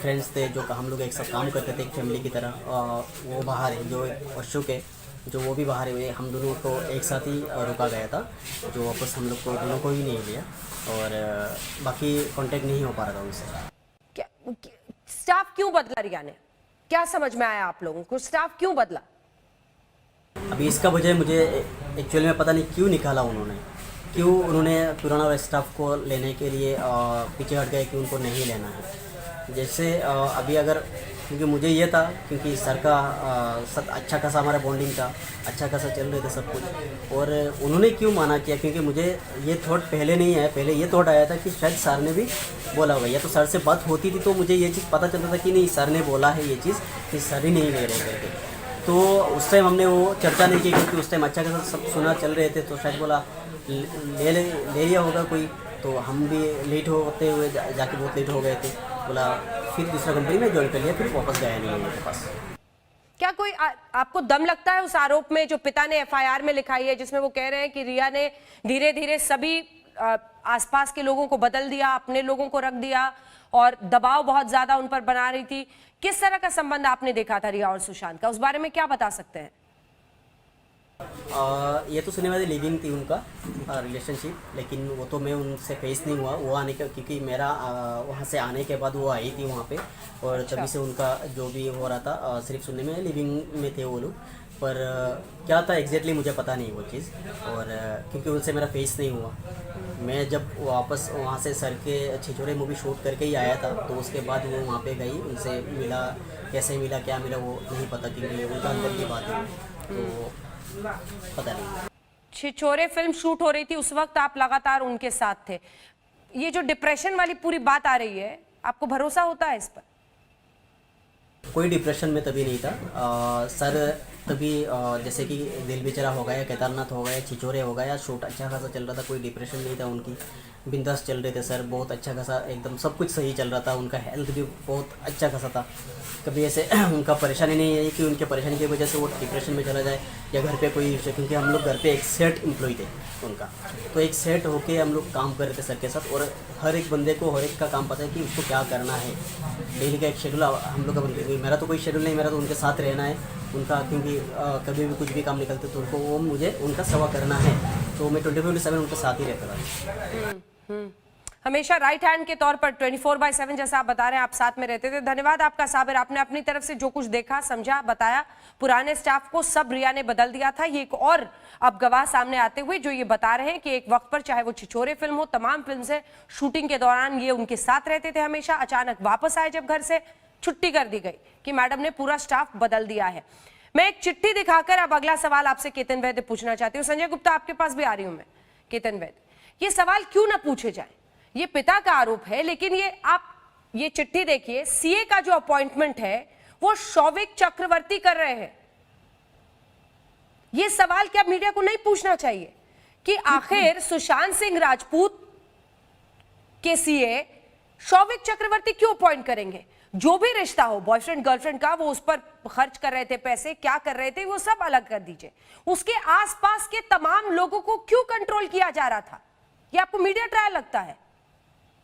फ्रेंड्स थे जो हम लोग एक साथ काम करते थे एक फैमिली की तरह, वो बाहर है, जो अशोक है जो वो भी बाहर हुए, हम दोनों को एक साथ ही रोका गया था, जो वापस हम लोग को दोनों को ही नहीं लिया और बाकी कांटेक्ट नहीं हो पा रहा था उनसे। स्टाफ क्यों बदला रिया ने? क्या समझ में आया आप लोगों को? स्टाफ क्यों बदला? अभी इसका वजह मुझे एक्चुअली में पता नहीं क्यों निकाला उन्होंने, क्यों उन्होंने पुराना स्टाफ को लेने के लिए पीछे हट गए कि उनको नहीं लेना है। जैसे अभी अगर, क्योंकि मुझे ये था, क्योंकि सर का सब अच्छा खासा हमारा बॉन्डिंग था, अच्छा खासा चल रहे थे सब कुछ, और उन्होंने क्यों माना किया, क्योंकि मुझे ये थॉट पहले नहीं आया। पहले ये थॉट आया था कि शायद सर ने भी बोला होगा, या तो सर से बात होती थी तो मुझे ये चीज़ पता चलता था कि नहीं सर ने बोला है ये चीज़, कि सर ही नहीं ले रहे थे। तो उस टाइम हमने वो चर्चा नहीं की, क्योंकि उस टाइम अच्छा खासा सब सुना चल रहे थे, तो शायद बोला ले लिया होगा कोई। तो हम भी लेट होते हुए जाके बहुत लेट हो गए थे, बोला फिर दूसरा कंपनी में ज्वाइन कर लिया, फिर वापस गया नहीं मेरे पास। क्या कोई आपको दम लगता है उस आरोप में जो पिता ने एफआईआर में लिखाई है, जिसमें वो कह रहे हैं कि रिया ने धीरे धीरे सभी आसपास के लोगों को बदल दिया, अपने लोगों को रख दिया और दबाव बहुत ज्यादा उन पर बना रही थी? किस तरह का संबंध आपने देखा था रिया और सुशांत का? उस बारे में क्या बता सकते हैं? ये तो सुनने वाली लिविंग थी उनका रिलेशनशिप, लेकिन वो तो मैं उनसे फेस नहीं हुआ वो आने का, क्योंकि मेरा वहाँ से आने के बाद वो आई थी वहाँ पे, और तभी से उनका जो भी हो रहा था सिर्फ सुनने में लिविंग में थे वो लोग, पर क्या था एग्जैक्टली मुझे पता नहीं वो चीज़। और क्योंकि उनसे मेरा फेस नहीं हुआ, मैं जब वापस वहाँ से सर के छिछोरे मूवी शूट करके ही आया था, तो उसके बाद वो वहाँ पे गई, उनसे मिला, कैसे मिला क्या मिला वो नहीं पता, क्योंकि उनका अंदर की बात है तो पता नहीं। छिछोरे फिल्म शूट हो रही थी, उस वक्त आप लगातार उनके साथ थे। ये जो डिप्रेशन वाली पूरी बात आ रही है, आपको भरोसा होता है इस पर? कोई डिप्रेशन में तभी नहीं था सर, तभी जैसे कि दिल बेचारा हो गया, केदारनाथ हो गया, छिछोरे हो गया, शूट अच्छा खासा चल रहा था, कोई डिप्रेशन नहीं था उनकी, बिंदास चल रहे थे सर, बहुत अच्छा खासा एकदम सब कुछ सही चल रहा था, उनका हेल्थ भी बहुत अच्छा खासा था, कभी ऐसे उनका परेशानी नहीं है कि उनके परेशानी की वजह से वो डिप्रेशन में चला जाए या घर पे कोई, क्योंकि हम लोग घर पे एक सेट एम्प्लॉय थे उनका, तो एक सेट होके हम लोग काम कर रहे थे सर के साथ, और हर एक बंदे को हर एक का काम पता है कि उसको क्या करना है, डेली का एक शेड्यूल हम लोग का। मेरा तो कोई शेड्यूल नहीं, मेरा तो उनके साथ रहना है उनका, क्योंकि कभी भी कुछ भी काम निकलते तो उनको वो मुझे उनका सेवा करना है, तो मैं 24/7 उनके साथ ही रहता था। हमेशा राइट हैंड के तौर पर 24/7 जैसा आप बता रहे हैं आप साथ में रहते थे। धन्यवाद आपका साबिर, आपने अपनी तरफ से जो कुछ देखा, समझा, बताया। पुराने स्टाफ को सब रिया ने बदल दिया था। ये एक और अब गवाह सामने आते हुए जो ये बता रहे हैं कि एक वक्त पर चाहे वो छिछोरे फिल्म हो, तमाम फिल्म से शूटिंग के दौरान ये उनके साथ रहते थे हमेशा। अचानक वापस आए जब घर से, छुट्टी कर दी गई कि मैडम ने पूरा स्टाफ बदल दिया है। मैं एक चिट्ठी दिखाकर अब अगला सवाल आपसे केतन वैद्य पूछना चाहती हूँ। संजय गुप्ता आपके पास भी आ रही हूं मैं। केतन वैद्य, ये सवाल क्यों ना पूछे जाए? ये पिता का आरोप है, लेकिन ये आप ये चिट्ठी देखिए, सीए का जो अपॉइंटमेंट है वो शौविक चक्रवर्ती कर रहे हैं। ये सवाल क्या मीडिया को नहीं पूछना चाहिए कि आखिर सुशांत सिंह राजपूत के सीए शौविक चक्रवर्ती क्यों अपॉइंट करेंगे? जो भी रिश्ता हो, बॉयफ्रेंड गर्लफ्रेंड का, वो उस पर खर्च कर रहे थे पैसे, क्या कर रहे थे वो सब अलग कर दीजिए, उसके आसपास के तमाम लोगों को क्यों कंट्रोल किया जा रहा था? ये आपको मीडिया ट्रायल लगता है?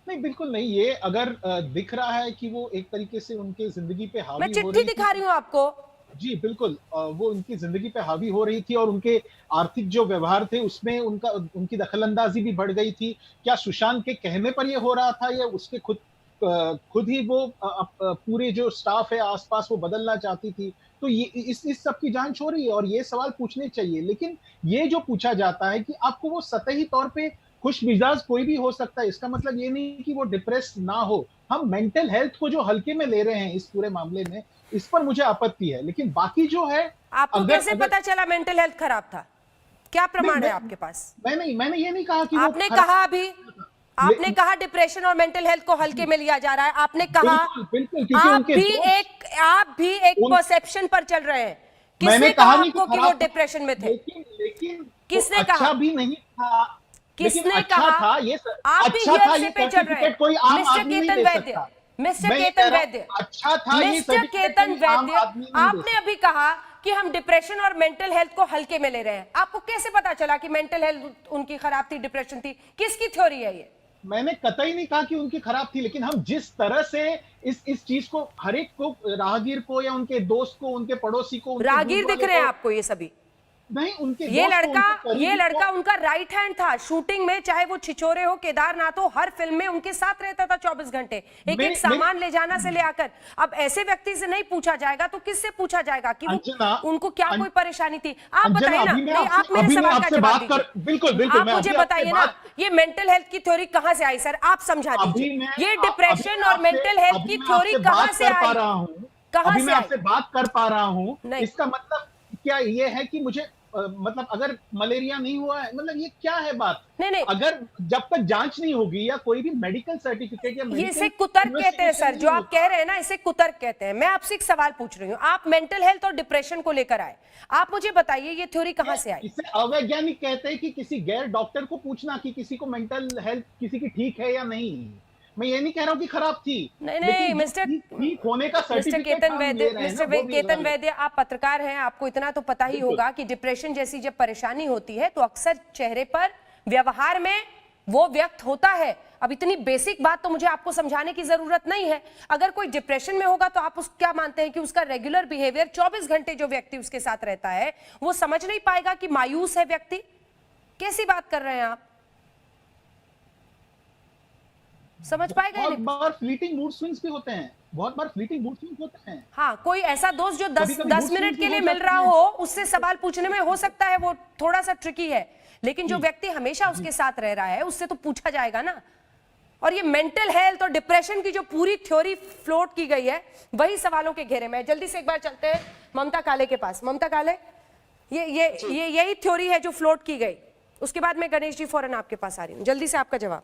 नहीं, बिल्कुल नहीं। ये अगर दिख रहा है कि वो एक तरीके से उनके जिंदगी पे हावी हो रही थी, मैं चिट्ठी दिखा रही हूँ आपको। जी बिल्कुल, वो उनकी जिंदगी पे हावी हो रही थी और उनके आर्थिक जो व्यवहार थे उसमें उनकी दखलंदाजी भी बढ़ गई थी। क्या सुशांत के कहने पर ये हो रहा था या उसके खुद ही वो पूरे जो स्टाफ है आसपास वो बदलना चाहती थी? तो ये इस सब की जांच हो रही है और ये सवाल पूछने चाहिए। लेकिन ये जो पूछा जाता है कि आपको वो सतही तौर पे खुश मिजाज कोई भी हो सकता है, इसका मतलब ये नहीं कि वो डिप्रेस ना हो। हम मेंटल हेल्थ को जो हल्के में ले रहे हैं इस पूरे मामले में, इस पर मुझे आपत्ति है। लेकिन बाकी जो है, आपको कैसे पता चला मेंटल हेल्थ खराब था? क्या प्रमाण है आपके पास? मैंने ये नहीं कहा कि आपने कहा अभी, आपने कहा डिप्रेशन और मेंटल हेल्थ को हल्के में लिया जा रहा है। आपने कहा आप भी एक परसेप्शन पर चल रहे हैं। किसने कहा आपको कि वो डिप्रेशन में थे? किसने कहा? भी नहीं था। किसने कहा? आप भी हियरसे पे चल रहे हैं। मिस्टर केतन वैद्य, मिस्टर केतन वैद्य, अच्छा था मिस्टर केतन वैद्य, आपने अभी कहा कि हम डिप्रेशन और मेंटल हेल्थ को हल्के में ले रहे हैं। आपको कैसे पता चला कि मेंटल हेल्थ उनकी खराब थी, डिप्रेशन थी? किसकी थ्योरी है ये? मैंने कतई नहीं कहा कि उनकी खराब थी, लेकिन हम जिस तरह से इस चीज को हर एक को, राहगीर को या उनके दोस्त को, उनके पड़ोसी को, राहगीर दिख रहे हैं आपको ये सभी? नहीं उनके ये दोस्त, लड़का उनके करीबी ये लड़का दोस्त- उनका राइट हैंड था शूटिंग में, चाहे वो छिछोरे हो, केदारनाथ हो, हर फिल्म में उनके साथ रहता था 24 घंटे, एक एक सामान ले जाना से ले आकर। अब ऐसे व्यक्ति से नहीं पूछा जाएगा तो किससे पूछा जाएगा कि वो उनको क्या कोई परेशानी थी? आप बताइए ना। नहीं, आप मेरे सवाल का जवाब दीजिए। बिल्कुल बिल्कुल, आप मुझे बताइए ना, ये मेंटल हेल्थ की थ्योरी कहाँ से आई? सर आप समझा दीजिए, ये डिप्रेशन और मेंटल हेल्थ की थ्योरी कहाँ से आई? कहाँ अभी से मैं आई? आपसे बात कर पा रहा हूँ। इसका मतलब क्या ये है कि मुझे मतलब अगर मलेरिया नहीं हुआ है, मतलब ये क्या है बात? नहीं, अगर जब तक जांच नहीं होगी या कोई भी मेडिकल सर्टिफिकेट या ये इसे कुतर्क कहते हैं सर, जो आप कह रहे हैं ना, इसे कुतर्क कहते हैं। मैं आपसे एक सवाल पूछ रही हूँ, आप मेंटल हेल्थ और डिप्रेशन को लेकर आए, आप मुझे बताइए ये थ्योरी कहाँ से आई? इसे अवैज्ञानिक कहते हैं कि किसी गैर डॉक्टर को पूछना कि किसी को मेंटल हेल्थ किसी की ठीक है या नहीं। मैं ये नहीं कह रहा हूँ कि खराब थी, नहीं मिस्टर ठीक होने का मिस्टर सर्टिफिकेट केतन वैद्य, मिस्टर केतन वैद्य, आप पत्रकार हैं, आपको इतना तो पता ही होगा कि डिप्रेशन जैसी जब परेशानी होती है तो अक्सर चेहरे पर, व्यवहार में वो व्यक्त होता है। अब इतनी बेसिक बात तो मुझे आपको समझाने की जरूरत नहीं है। अगर कोई डिप्रेशन में होगा तो आप उस क्या मानते हैं कि उसका रेगुलर बिहेवियर 24 घंटे जो व्यक्ति उसके साथ रहता है वो समझ नहीं पाएगा कि मायूस है व्यक्ति? कैसी बात कर रहे हैं आप? समझ पाएगा? बहुत बार फ्लीटिंग मूड स्विंग्स भी होते हैं, बहुत बार फ्लीटिंग मूड स्विंग्स होते हैं। हाँ, कोई ऐसा दोस्त जो 10 कभी-कभी मूड मिनट स्विंग्स के भी लिए हो मिल जाते रहा हैं। हो, उससे सवाल पूछने में हो सकता है वो थोड़ा सा ट्रिकी है, लेकिन जो व्यक्ति हमेशा उसके साथ रह रहा है उससे तो पूछा जाएगा ना। और ये मेंटल हेल्थ और डिप्रेशन की जो पूरी थ्योरी फ्लोट की गई है वही सवालों के घेरे में। जल्दी से एक बार चलते हैं ममता काले के पास। ममता काले, ये यही थ्योरी है जो फ्लोट की गई। उसके बाद मैं गणेश जी फौरन आपके पास आ रही हूँ, जल्दी से आपका जवाब।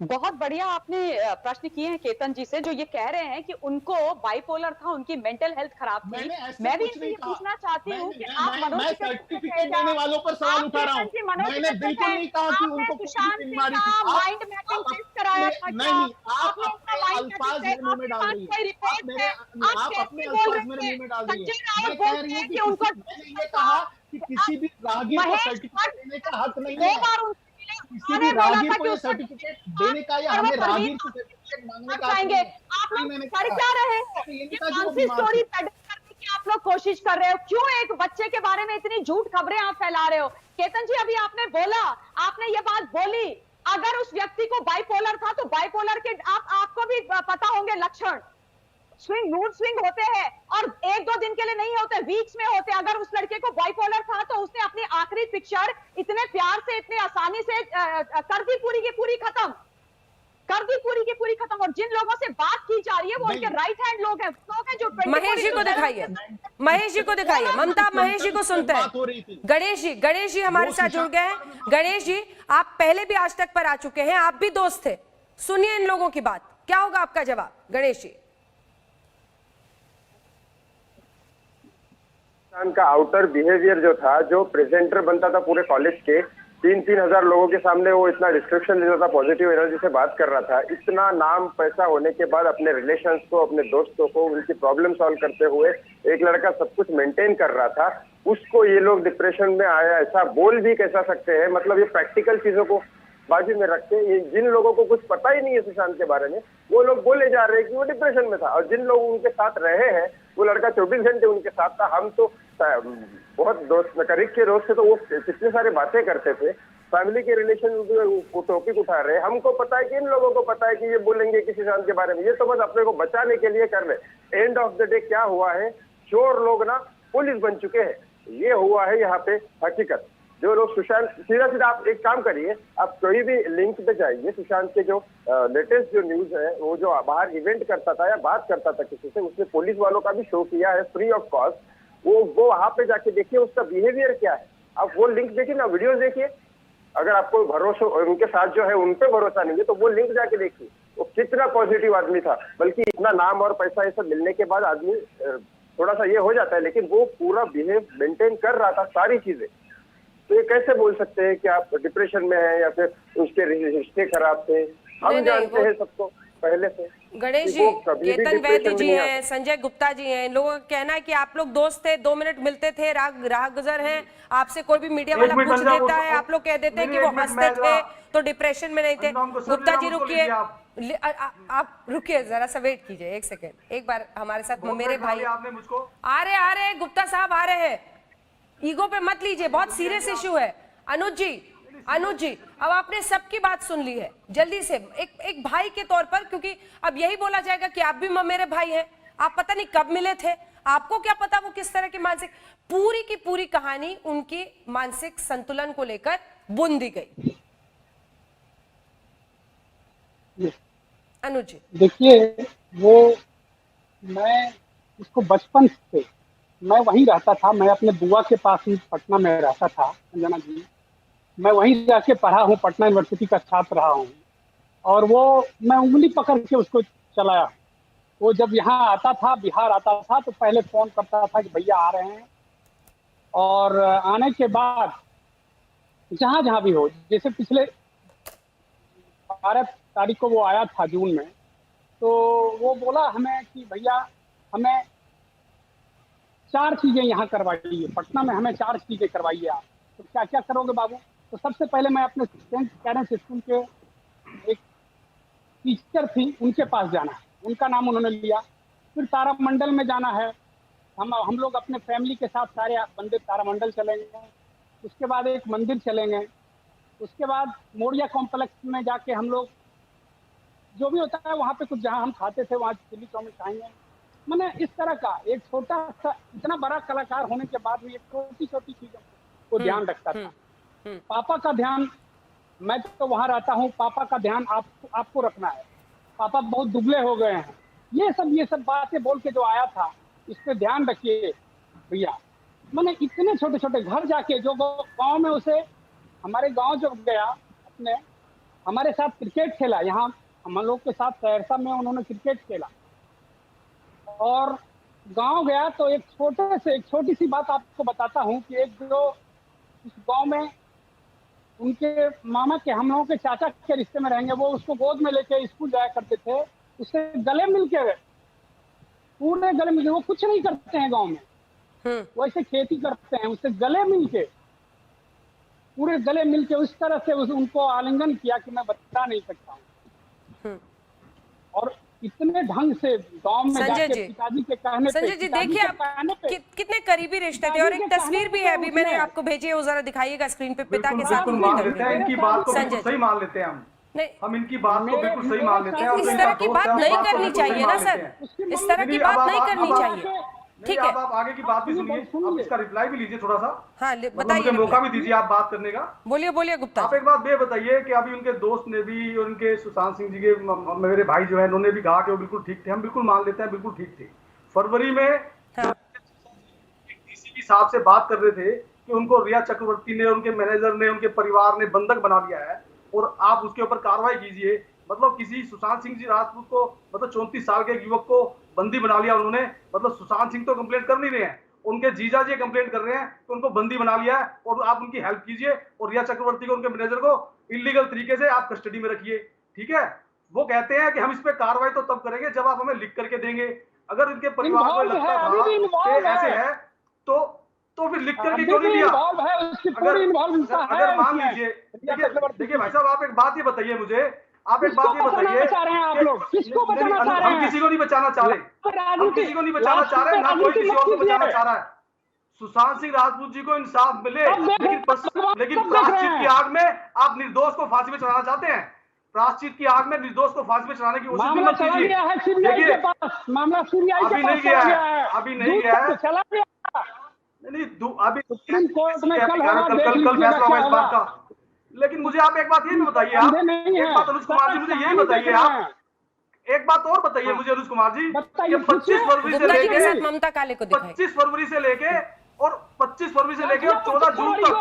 बहुत बढ़िया आपने प्रश्न किए हैं केतन जी से, जो ये कह रहे हैं कि उनको बाइपोलर था, उनकी मेंटल हेल्थ खराब थी। मैं भी इनसे ये पूछना चाहती हूँ कि आप मनोज सर्टिफिकेट देने वालों पर सवाल उठा रहा हूँ। मैंने बिल्कुल नहीं कहा कि उनको सुशांत बीमारी सिंह थी। का माइंड मैपिंग टेस्ट कराया था क्या? नहीं, आप आपने उनका अपने माइंड अल्फाज मैपिंग मेरे मुंह में डाल रही हैं। आप अपने अल्फाज मेरे मुंह में डाल रही हैं। मैं कह रही हूँ कि मैंने ये कहा कि किसी भी राहगीर को सर्टिफिकेट देने का हक नहीं है। किसी भी राहगीर को ये सर्टिफिकेट देने का या हमें राहगीर को सर्टिफिकेट मांगने का चाहेंगे। आप लोग कर क्या रहे हैं? ये कौन सी स्टोरी पेडल करने की आप लोग कोशिश कर रहे हो? क्यों एक बच्चे के बारे में इतनी झूठ खबरें आप फैला रहे हो? केतन जी, अभी आपने बोला, आपने ये बात बोली, अगर उस व्यक्ति को बाइपोलर था तो बाइपोलर के आपको भी पता होंगे लक्षण। मूड स्विंग होते हैं और 1-2 दिन के लिए नहीं होते, वीक्स में होते हैं। अगर उस लड़के को बाइपोलर था तो उसने अपनी आखिरी पिक्चर इतने प्यार से, इतने आसानी से कर दी पूरी की पूरी खत्म, कर दी पूरी की पूरी खत्म। और जिन लोगों से बात की जा रही है वो उनके राइट हैंड लोग हैं, जो महेश जी को दिखाइए, महेश जी को दिखाइए। ममता, महेश जी को सुनते हैं। गणेश जी हमारे साथ जुड़ गए हैं। गणेश जी, आप पहले भी आज तक पर आ चुके हैं, आप भी दोस्त थे, सुनिए इन लोगों की बात, क्या होगा आपका जवाब? गणेश जी। का आउटर बिहेवियर जो था, जो प्रेजेंटर बनता था पूरे कॉलेज के, 3-3 हजार लोगों के सामने वो इतना डिस्क्रिप्शन देता था, पॉजिटिव एनर्जी से बात कर रहा था, इतना नाम पैसा होने के बाद अपने रिलेशंस को, अपने दोस्तों को, उनकी प्रॉब्लम सॉल्व करते हुए एक लड़का सब कुछ मेंटेन कर रहा था, उसको ये लोग डिप्रेशन में आया ऐसा बोल भी कैसा सकते हैं? मतलब ये प्रैक्टिकल चीजों को बाजू में रखते हैं, जिन लोगों को कुछ पता ही नहीं है सुशांत के बारे में, वो लोग बोले जा रहे हैं कि वो डिप्रेशन में था। और जिन लोग उनके साथ रहे हैं, वो लड़का 24 घंटे उनके साथ था, हम तो बहुत दोस्त, करीब के दोस्त थे, तो वो कितने सारे बातें करते थे, फैमिली के रिलेशन टॉपिक उठा रहे। हमको पता है कि इन लोगों को पता है कि ये बोलेंगे कि सुशांत के बारे में, ये तो बस अपने को बचाने के लिए कर रहे। एंड ऑफ द डे क्या हुआ है, चोर लोग ना पुलिस बन चुके हैं, ये हुआ है यहाँ पे हकीकत। जो लोग सुशांत, सीधा सीधा आप एक काम करिए, आप कोई भी लिंक पे जाइए, सुशांत के जो लेटेस्ट जो न्यूज है, वो जो बाहर इवेंट करता था या बात करता था किसी से, उसने पुलिस वालों का भी शो किया है फ्री ऑफ कॉस्ट, वो वहां पे जाके देखिए उसका बिहेवियर क्या है। आप वो लिंक देखिए ना, वीडियोस देखिए, अगर आपको भरोसा उनके साथ जो है उन पे भरोसा नहीं है तो वो लिंक जाके देखिए, वो कितना पॉजिटिव आदमी था। बल्कि इतना नाम और पैसा ये सब मिलने के बाद आदमी थोड़ा सा ये हो जाता है, लेकिन वो पूरा बिहेव मेंटेन कर रहा था सारी चीजें। तो ये कैसे बोल सकते हैं कि आप डिप्रेशन में हैं या फिर उसके रिश्ते खराब थे? हम जानते हैं सबको पहले से। गणेश जी, केतन वैद्य जी हैं, संजय गुप्ता जी हैं, इन लोगों का कहना है कि आप लोग दोस्त थे, 2 मिनट मिलते थे, राह गुजर हैं, आपसे कोई भी मीडिया वाला पूछ देता है, आप लोग कह देते हैं कि वो हंसते थे तो डिप्रेशन में नहीं थे। गुप्ता जी रुकिए, आप रुकिए, जरा सा वेट कीजिए 1 सेकेंड। एक बार हमारे साथ मेरे भाई आ रहे, गुप्ता साहब आ रहे हैं, ईगो पे मत लीजिए, बहुत सीरियस इशू है। अनुज जी, अब आपने सबकी बात सुन ली है, जल्दी से एक भाई के तौर पर, क्योंकि अब यही बोला जाएगा कि आप भी मेरे भाई हैं, आप पता नहीं कब मिले थे, आपको क्या पता वो किस तरह की मानसिक, पूरी की पूरी कहानी उनकी मानसिक संतुलन को लेकर बुन दी गई। अनुज जी, देखिए, वो मैं उसको बचपन से मैं वहीं रहता था, मैं अपने बुआ के पास ही पटना में रहता था अंजना जी, मैं वहीं जाके पढ़ा हूँ, पटना यूनिवर्सिटी का छात्र रहा हूँ, और वो मैं उंगली पकड़ के उसको चलाया। वो जब यहाँ आता था, बिहार आता था, तो पहले फ़ोन करता था कि भैया आ रहे हैं, और आने के बाद जहाँ जहाँ भी हो, जैसे पिछले 12 तारीख को वो आया था जून में, तो वो बोला हमें कि भैया हमें 4 चीज़ें यहाँ करवाइए, पटना में हमें 4 चीज़ें करवाइए आप। तो क्या क्या करोगे बाबू? तो सबसे पहले मैं अपने सेंट कैरेंस स्कूल के एक टीचर थी, उनके पास जाना है, उनका नाम उन्होंने लिया। फिर तारामंडल में जाना है, हम लोग अपने फैमिली के साथ सारे बंदे तारामंडल चलेंगे। उसके बाद एक मंदिर चलेंगे, उसके बाद मोरिया कॉम्प्लेक्स में जाके हम लोग जो भी होता है वहाँ पे कुछ, जहाँ हम खाते थे वहाँ चिल्ली चाउमीन खाएंगे। मैंने इस तरह का एक छोटा सा, इतना बड़ा कलाकार होने के बाद भी एक छोटी छोटी चीज़ों को ध्यान रखता था। पापा का ध्यान, मैं तो वहाँ रहता हूँ, पापा का ध्यान आपको रखना है, पापा बहुत दुबले हो गए हैं, ये सब बातें बोल के जो आया था, इस पे ध्यान रखिए भैया। मैंने इतने छोटे छोटे घर जाके, जो गांव में उसे, हमारे गांव जो गया अपने, हमारे साथ क्रिकेट खेला, यहाँ हम लोग के साथ सहरसा में उन्होंने क्रिकेट खेला, और गांव गया तो एक छोटी सी बात आपको बताता हूँ कि एक जो उस गांव में उनके मामा के, हम लोगों के चाचा के रिश्ते में रहेंगे, वो उसको गोद में लेके स्कूल जाया करते थे, उससे गले मिलके, पूरे गले मिलके, वो कुछ नहीं करते हैं गांव में, वो ऐसे खेती करते हैं, उससे गले मिलके, पूरे गले मिलके उस तरह से उनको आलिंगन किया कि मैं बता नहीं सकता हूँ। और इतने ढंग से गांव में संजय जाके जी, पिताजी के कहने पे, संजय जी देखिए आप कितने करीबी रिश्ते थे, और एक तस्वीर भी है, अभी मैंने आपको भेजी है, वो जरा दिखाइएगा स्क्रीन पे, पिता के साथ मान लेते हैं इनकी बात को, संजय सही मान लेते हैं हम इनकी बात को बिल्कुल सही मान लेते हैं। इस तरह की बात नहीं करनी चाहिए ना सर, इस तरह की बात नहीं करनी चाहिए, ठीक है? आप आगे की बात भी सुनिए, आप इसका रिप्लाई भी लीजिए थोड़ा सा। हाँ, बताइए, मुझे मौका भी दीजिए आप बात करने का। बोलिए गुप्ता। आप एक बात ये बताइए कि अभी उनके दोस्त ने भी, उनके सुशांत सिंह जी के मेरे भाई जो है, उन्होंने भी कहा कि वो बिल्कुल ठीक थे, हम बिल्कुल मान लेते हैं, बिल्कुल ठीक थे। फरवरी में डीसीपी साहब से बात कर रहे थे कि उनको रिया चक्रवर्ती ने, उनके मैनेजर ने, उनके परिवार ने बंधक बना लिया है, और आप उसके ऊपर कार्रवाई कीजिए। मतलब किसी सुशांत सिंह जी राजपूत को, मतलब 34 साल के एक युवक को बंदी बना लिया उन्होंने। मतलब सुशांत सिंह तो कंप्लेंट कर नहीं रहे हैं, उनके जीजा जी कंप्लेंट कर रहे हैं, तो उनको बंदी बना लिया है, और आप उनकी हेल्प कीजिए, और रिया चक्रवर्ती को, उनके मैनेजर को इलीगल तरीके से आप कस्टडी में रखिए, ठीक है? वो कहते हैं कि हम इस पे कार्रवाई तो तब करेंगे जब आप हमें लिख करके देंगे। अगर इनके परिवार को लगता था कि ऐसे है तो फिर लिख करके क्यों नहीं लिया? अगर मान लीजिए, देखिए भाई साहब, आप एक बात ये बताइए मुझे, आप एक बात ये बताइए, हम किसी को नहीं बचाना चाह रहे, हम किसी को नहीं बचाना चाह रहे, ना कोई किसी और को बचाना चाह रहा है। सुशांत सिंह राजपूत जी को इंसाफ मिले, लेकिन प्रायश्चित की आग में आप निर्दोष को फांसी पे चढ़ाना चाहते हैं। प्रायश्चित की आग में निर्दोष को फांसी पे चढ़ाने की कोशिश भी मत कीजिए। देखिए, अभी नहीं गया है, अभी नहीं गया है, नहीं, अभी कल फैसला होगा इस बात का। लेकिन मुझे आप एक बात ये भी बताइए, आप एक बात अनुज कुमार जी, मुझे यही बताइए, आप एक बात और बताइए मुझे अनुज कुमार जी, 25 फरवरी से लेके ममता काले को 25 फरवरी से लेके और 14 जून तक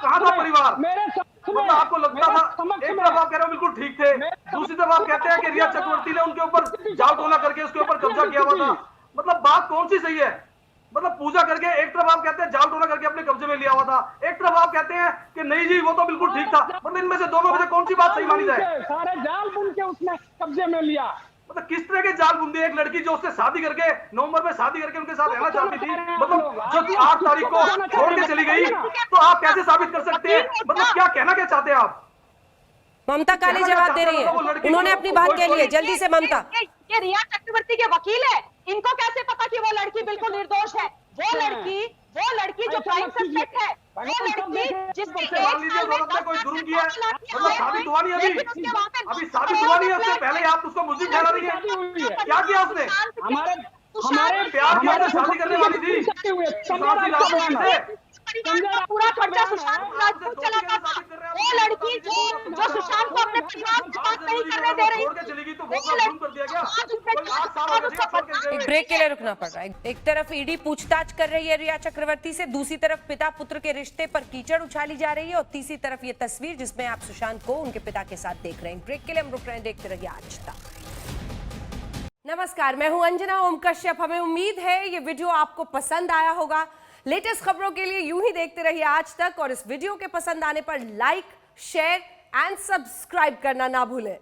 कहाँ था परिवार? मतलब आपको लगता था, एक तरफ आप कह रहे हो बिल्कुल ठीक थे, दूसरी तरफ आप कहते हैं कि रिया चक्रवर्ती ने उनके ऊपर जाल टोना करके उसके ऊपर कब्जा किया हुआ था। मतलब बात कौन सी सही है? मतलब पूजा करके एक तरफ आप कहते हैं जाल टोना करके अपने कब्जे में लिया हुआ था, एक तरफ आप कहते हैं कि नहीं जी वो तो बिल्कुल ठीक था। मतलब इनमें से दोनों में से कौन सी बात सही मानी जाए? सारे जाल बुन के उसने कब्जे में लिया। मतलब किस तरह के जाल बुंदे? एक लड़की जो उससे शादी करके नवंबर में शादी करके उनके साथ रहना चाहती थी, मतलब जो 8 तारीख को छोड़ के चली गई, तो आप कैसे साबित कर सकते हैं? मतलब क्या कहना क्या चाहते हैं आप? ममता काली जवाब दे रही है, उन्होंने अपनी बात कह ली है। जल्दी से ममता। ये रिया चक्रवर्ती के वकील है, इनको कैसे पता कि वो लड़की बिल्कुल निर्दोष है? वो वो लड़की जो क्राइम सस्पेक्ट है, वो लड़की जिसने कोई जुर्म किया है, मतलब शादी हुआ नहीं अभी शादी हुआ नहीं है, उससे पहले आप उसको मुस्लिम ठहरा रही है। क्या किया उसने? हमारे प्यार की वजह शादी करने वाली थी। पूरा खर्चा सुशांत राजपूत चलाता था। वो लड़की जो सुशांत को अपने परिवार से बात नहीं करने दे रही थी, एक ब्रेक के लिए रुकना पड़ रहा है। एक तरफ ईडी पूछताछ कर रही है रिया चक्रवर्ती से, दूसरी तरफ पिता पुत्र के रिश्ते पर कीचड़ उछाली जा रही है, और तीसरी तरफ ये तस्वीर जिसमें आप सुशांत को उनके पिता के साथ देख रहे हैं। ब्रेक के लिए हम रुक रहे हैं, देखते रहिए आज तक। नमस्कार, मैं हूं अंजना ओम कश्यप। हमें उम्मीद है ये वीडियो आपको पसंद आया होगा। लेटेस्ट खबरों के लिए यूं ही देखते रहिए आज तक, और इस वीडियो के पसंद आने पर लाइक, शेयर एंड सब्सक्राइब करना ना भूलें।